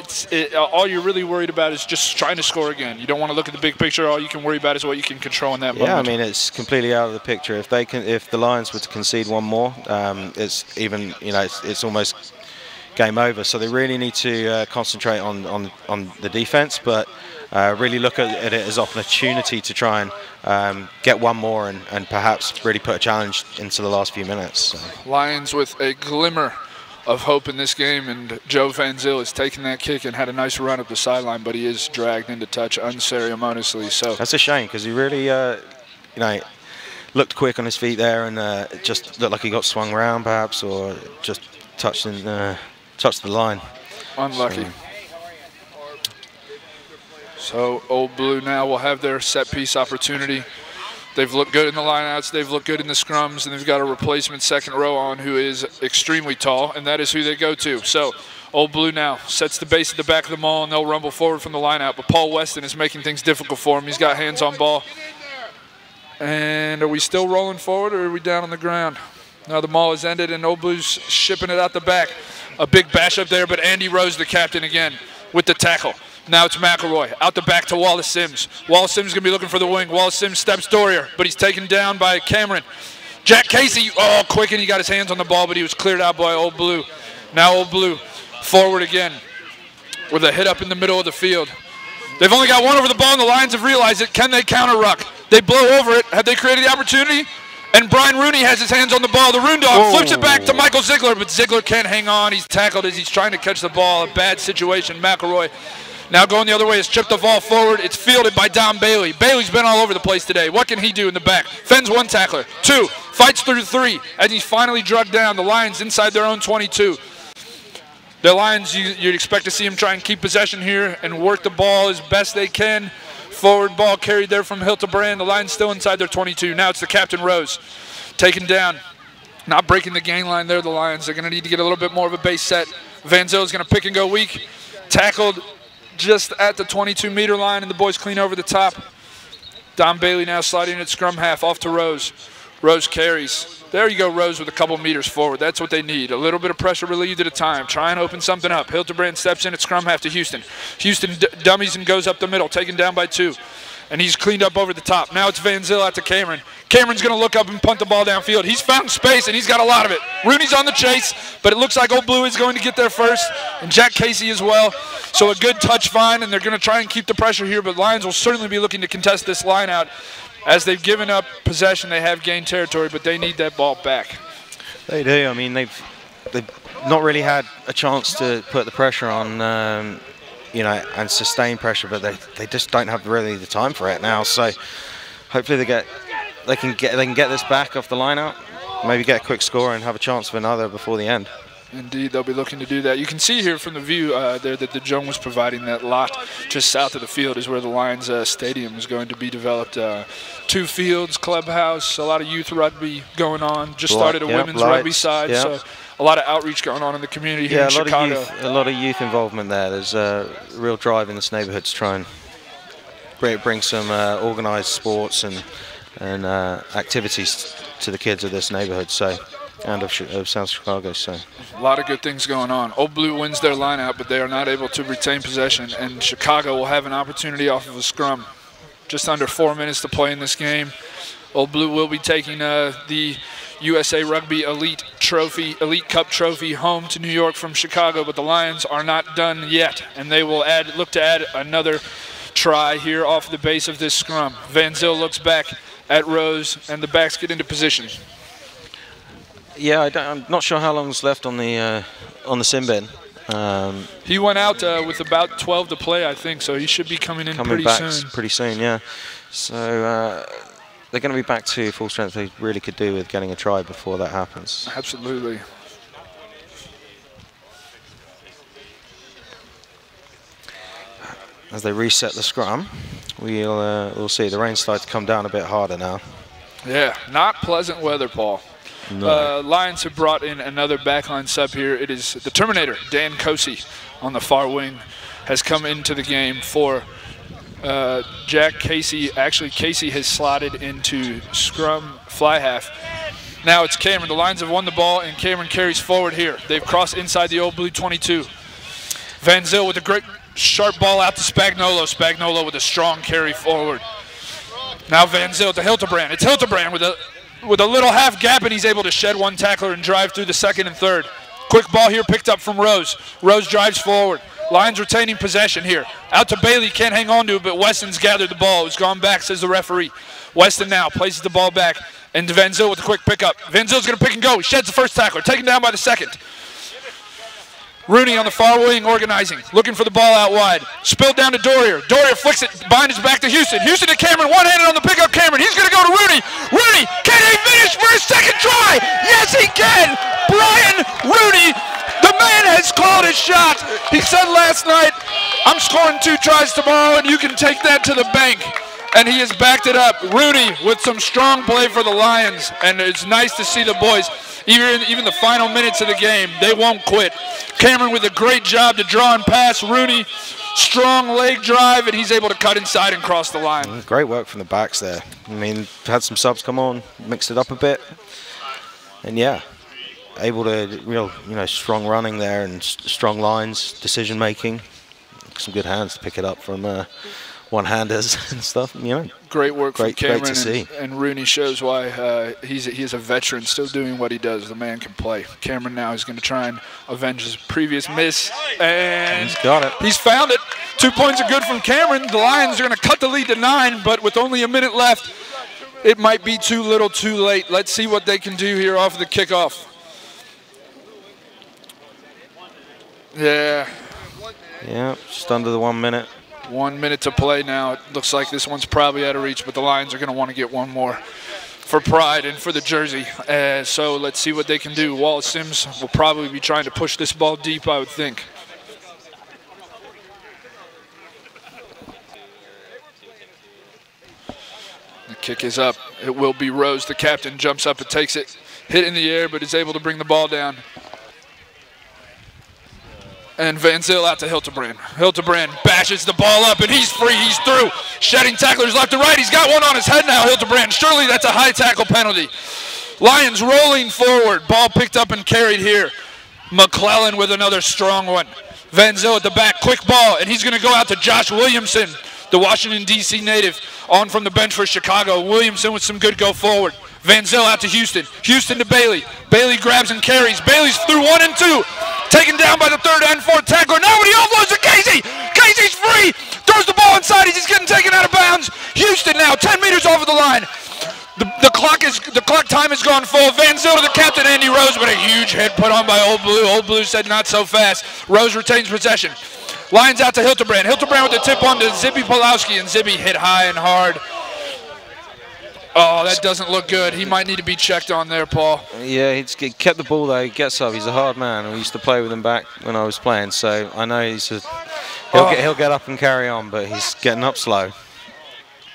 all you're really worried about is just trying to score again. You don't want to look at the big picture. All you can worry about is what you can control in that moment. Yeah, I mean, it's completely out of the picture. If the Lions were to concede one more, it's even, you know, it's almost game over. So they really need to concentrate on the defense, but really look at it as an opportunity to try and get one more and perhaps really put a challenge into the last few minutes. So. Lions with a glimmer of hope in this game, and Joe Van Zyl has taken that kick and had a nice run up the sideline, but he is dragged into touch unceremoniously. So that's a shame because he really, you know, looked quick on his feet there and just looked like he got swung around perhaps, or just touched the line. Unlucky. So Old Blue now will have their set piece opportunity They've looked good in the lineouts, they've looked good in the scrums, and they've got a replacement second row on who is extremely tall, and that is who they go to. So Old Blue now sets the base at the back of the maul, and they'll rumble forward from the lineout, but Paul Weston is making things difficult for him. He's got hands on ball. And are we still rolling forward, or are we down on the ground? Now the maul is ended, and Old Blue's shipping it out the back. A big bash up there, but Andy Rose, the captain, again with the tackle. Now it's McElroy out the back to Wallace Sims. Wallace Sims is going to be looking for the wing. Wallace Sims steps Dorier, but he's taken down by Cameron. Jack Casey, oh, quick, and he got his hands on the ball, but he was cleared out by Old Blue. Now Old Blue forward again with a hit up in the middle of the field. They've only got one over the ball, and the Lions have realized it. Can they counter ruck? They blow over it. Have they created the opportunity? And Brian Rooney has his hands on the ball. The Roon Dog flips it back to Michael Ziegler, but Ziegler can't hang on. He's tackled as he's trying to catch the ball. A bad situation. McElroy now going the other way has chipped the ball forward. It's fielded by Don Bailey. Bailey's been all over the place today. What can he do in the back? Fends one tackler. 2, fights through 3, as he's finally drugged down. The Lions inside their own 22. The Lions, you'd expect to see them try and keep possession here and work the ball as best they can. Forward ball carried there from Hildebrand. The Lions still inside their 22. Now it's the Captain Rose. Taken down. Not breaking the gain line there, the Lions. They're going to need to get a little bit more of a base set. Van Zyl is going to pick and go weak. Tackled just at the 22-meter line, and the boys clean over the top. Don Bailey now sliding at scrum half off to Rose. Rose carries. There you go, Rose with a couple meters forward. That's what they need. A little bit of pressure relieved at a time. Try and open something up. Hildebrand steps in at scrum half to Houston. Houston dummies and goes up the middle, taken down by 2. And he's cleaned up over the top. Now it's Van Zyl out to Cameron. Cameron's going to look up and punt the ball downfield. He's found space, and he's got a lot of it. Rooney's on the chase, but it looks like Old Blue is going to get there first, and Jack Casey as well. So a good touch find, and they're going to try and keep the pressure here, but Lions will certainly be looking to contest this line out. As they've given up possession, they have gained territory, but they need that ball back. They do. I mean, they've not really had a chance to put the pressure on, you know, and sustain pressure, but they just don't have really the time for it now. So hopefully they can get this back off the line out, maybe get a quick score and have a chance of another before the end. Indeed, they'll be looking to do that. You can see here from the view there that the Joan was providing that lot just south of the field is where the Lions stadium is going to be developed. 2 fields, clubhouse, a lot of youth rugby going on. Just started a women's rugby side, so a lot of outreach going on in the community here in Chicago. A lot of youth involvement there. There's a real drive in this neighborhood to try and bring some organized sports and activities to the kids of this neighborhood. So. And of South Chicago, so. A lot of good things going on. Old Blue wins their line out, but they are not able to retain possession, and Chicago will have an opportunity off of a scrum. Just under 4 minutes to play in this game. Old Blue will be taking the USA Rugby Elite Cup trophy home to New York from Chicago, but the Lions are not done yet, and they will look to add another try here off the base of this scrum. Van Zyl looks back at Rose, and the backs get into position. Yeah, I'm not sure how long's left on the sin bin. He went out with about 12 to play, I think, so he should be coming pretty soon. Pretty soon, yeah. So they're going to be back to full strength. They really could do with getting a try before that happens. Absolutely. As they reset the scrum, we'll see the rain starts to come down a bit harder now. Yeah, not pleasant weather, Paul. No. Lions have brought in another backline sub here. It is the Terminator, Dan Kosey, on the far wing, has come into the game for Jack Casey. Actually, Casey has slotted into scrum fly half. Now it's Cameron. The Lions have won the ball, and Cameron carries forward here. They've crossed inside the Old Blue 22. Van Zyl with a great sharp ball out to Spagnuolo. Spagnuolo with a strong carry forward. Now Van Zyl to Hildebrand. It's Hildebrand with a little half gap, and he's able to shed one tackler and drive through the second and third. Quick ball here picked up from Rose. Rose drives forward. Lions retaining possession here. Out to Bailey, can't hang on to it, but Weston's gathered the ball. It's gone back, says the referee. Weston now places the ball back, and Van Zyl with a quick pickup. Van Zyl's going to pick and go. He sheds the first tackler, taken down by the second. Rooney on the far wing organizing, looking for the ball out wide. Spilled down to Dorier. Dorier flicks it behind his back to Houston. Houston to Cameron, one-handed on the pickup. Cameron, he's going to go to Rooney. Rooney, can he finish for his second try? Yes, he can. Brian Rooney, the man has called his shot. He said last night, I'm scoring 2 tries tomorrow, and you can take that to the bank. And he has backed it up. Rooney with some strong play for the Lions, and it's nice to see the boys, even the final minutes of the game, they won't quit. Cameron with a great job to draw and pass. Rooney, strong leg drive, and he's able to cut inside and cross the line. Great work from the backs there. I mean, had some subs come on, mixed it up a bit, and yeah, able to real, strong running there and strong lines, decision making, some good hands to pick it up from one-handers and stuff. Great work from Cameron, great to see. And Rooney shows why he is a veteran, still doing what he does. The man can play. Cameron now is going to try and avenge his previous miss, and he's got it. He's found it. 2 points are good from Cameron. The Lions are going to cut the lead to 9, but with only a minute left, it might be too little, too late. Let's see what they can do here off of the kickoff. Yeah, just under the 1 minute. 1 minute to play now. It looks like this one's probably out of reach, but the Lions are going to want to get one more for pride and for the jersey. So let's see what they can do. Wallace Sims will probably be trying to push this ball deep, I would think. The kick is up. It will be Rose. The captain jumps up and takes it. Hit in the air, but is able to bring the ball down. And Van Zyl out to Hildebrand. Hildebrand bashes the ball up, and he's free. He's through. Shedding tacklers left and right. He's got one on his head now, Hildebrand. Surely that's a high tackle penalty. Lions rolling forward. Ball picked up and carried here. McClellan with another strong one. Van Zyl at the back. Quick ball, and he's going to go out to Josh Williamson, the Washington, D.C. native, on from the bench for Chicago. Williamson with some good go forward. Van Zyl out to Houston. Houston to Bailey. Bailey grabs and carries. Bailey's through 1 and 2. Taken down by the 3rd and 4th tackler. Now he offloads to Casey. Casey's free. Throws the ball inside. He's getting taken out of bounds. Houston now 10 meters off of the line. The clock time has gone full. Van Zyl to the captain, Andy Rose, but a huge hit put on by Old Blue. Old Blue said not so fast. Rose retains possession. Lions out to Hildebrand. Hildebrand with the tip on to Zibby Pulowski, and Zibby hit high and hard. Oh, that doesn't look good. He might need to be checked on there, Paul. Yeah, he's kept the ball though. He gets up. He's a hard man. We used to play with him back when I was playing, so I know he'll get up and carry on, but he's getting up slow.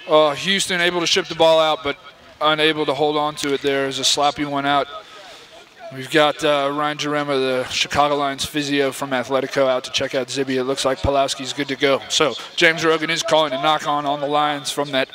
Houston able to ship the ball out, but unable to hold on to it there as a sloppy one out. We've got Ryan Jarema, the Chicago Lions physio from Athletico, out to check out Zibby. It looks like Pulowski's good to go. So James Rogan is calling a knock-on on the Lions from that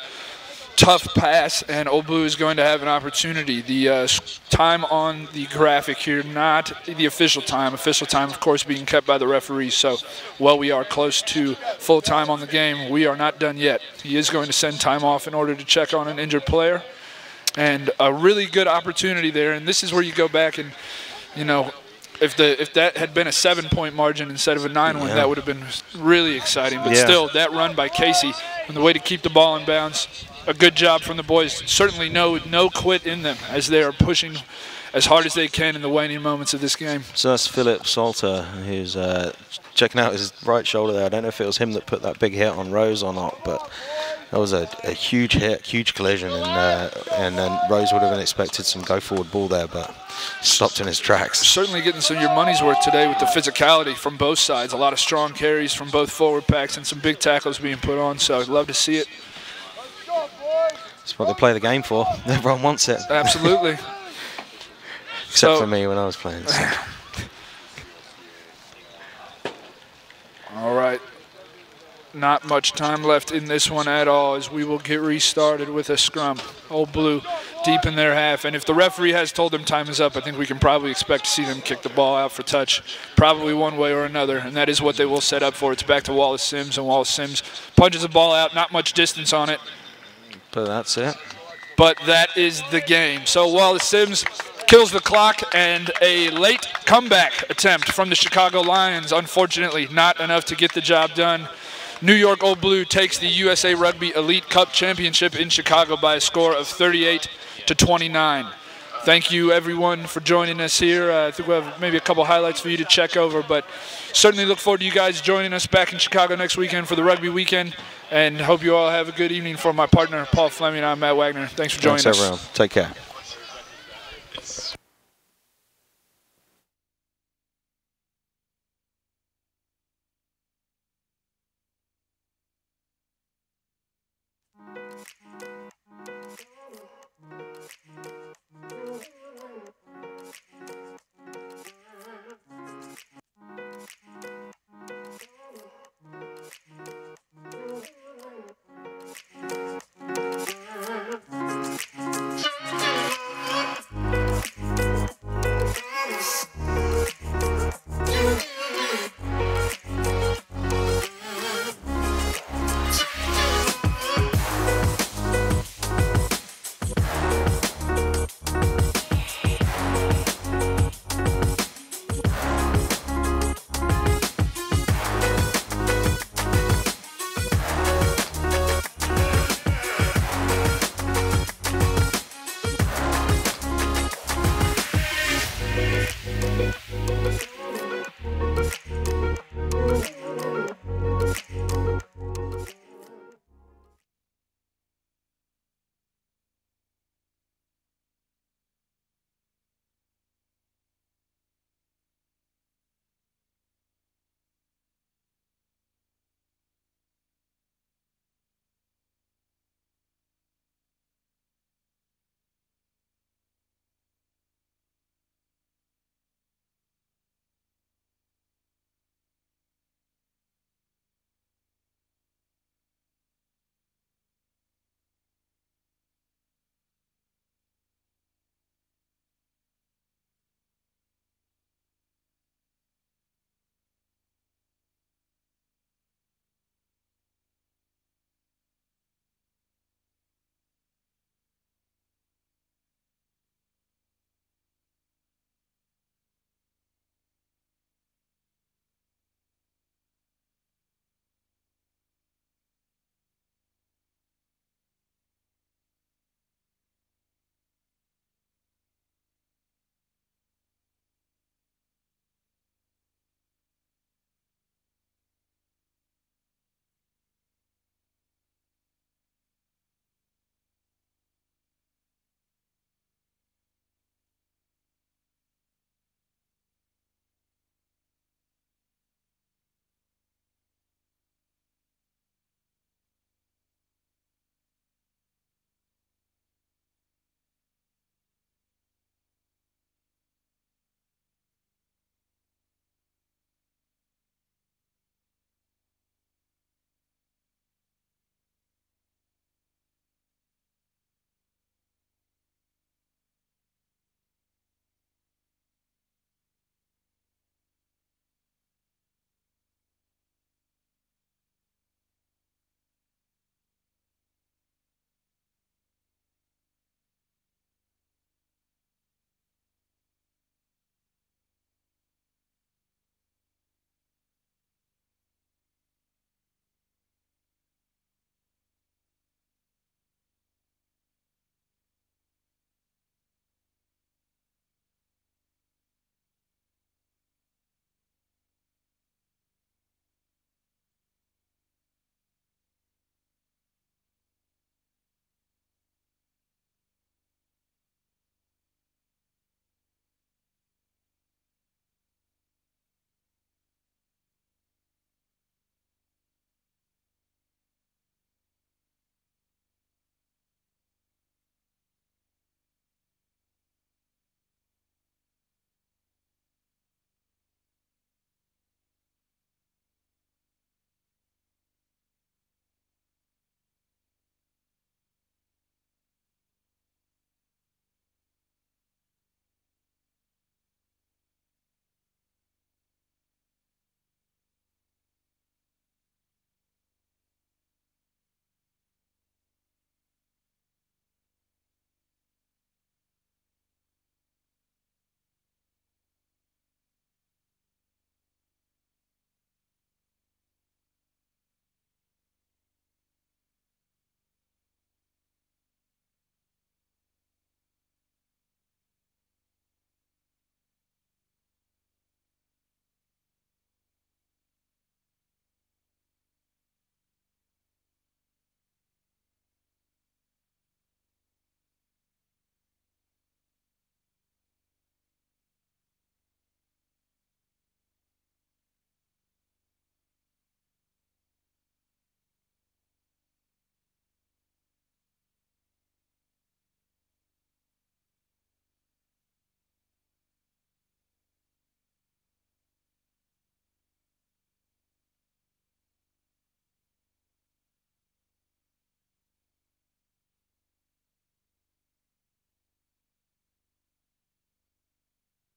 tough pass, and Old Blue is going to have an opportunity. The time on the graphic here, not the official time. Official time, of course, being kept by the referees. So while we are close to full time on the game, we are not done yet. He is going to send time off in order to check on an injured player. And a really good opportunity there. And this is where you go back and, if that had been a 7-point margin instead of a 9 one, that would have been really exciting. But still, that run by Casey and the way to keep the ball in bounds, a good job from the boys. Certainly no quit in them as they are pushing as hard as they can in the waning moments of this game. So that's Philip Salter, who's checking out his right shoulder there. I don't know if it was him that put that big hit on Rose or not, but that was a huge hit, huge collision, and then Rose would have been expected some go-forward ball there, but stopped in his tracks. Certainly getting some of your money's worth today with the physicality from both sides. A lot of strong carries from both forward packs and some big tackles being put on, so I'd love to see it. That's what they play the game for. Everyone wants it. Absolutely. Except for me when I was playing. So. All right. Not much time left in this one at all as we will get restarted with a scrum. Old Blue deep in their half. And if the referee has told them time is up, I think we can probably expect to see them kick the ball out for touch, probably one way or another. And that is what they will set up for. It's back to Wallace Sims, and Wallace Sims punches the ball out, not much distance on it. But that's it. But that is the game. So Wallace Sims kills the clock, and a late comeback attempt from the Chicago Lions. Unfortunately, not enough to get the job done. New York Old Blue takes the USA Rugby Elite Cup Championship in Chicago by a score of 38-29. Thank you, everyone, for joining us here. I think we'll have maybe a couple highlights for you to check over, but certainly look forward to you guys joining us back in Chicago next weekend for the Rugby Weekend, and hope you all have a good evening. For my partner, Paul Fleming, I'm Matt Wagner. Thanks for joining us. Thanks, everyone. Take care.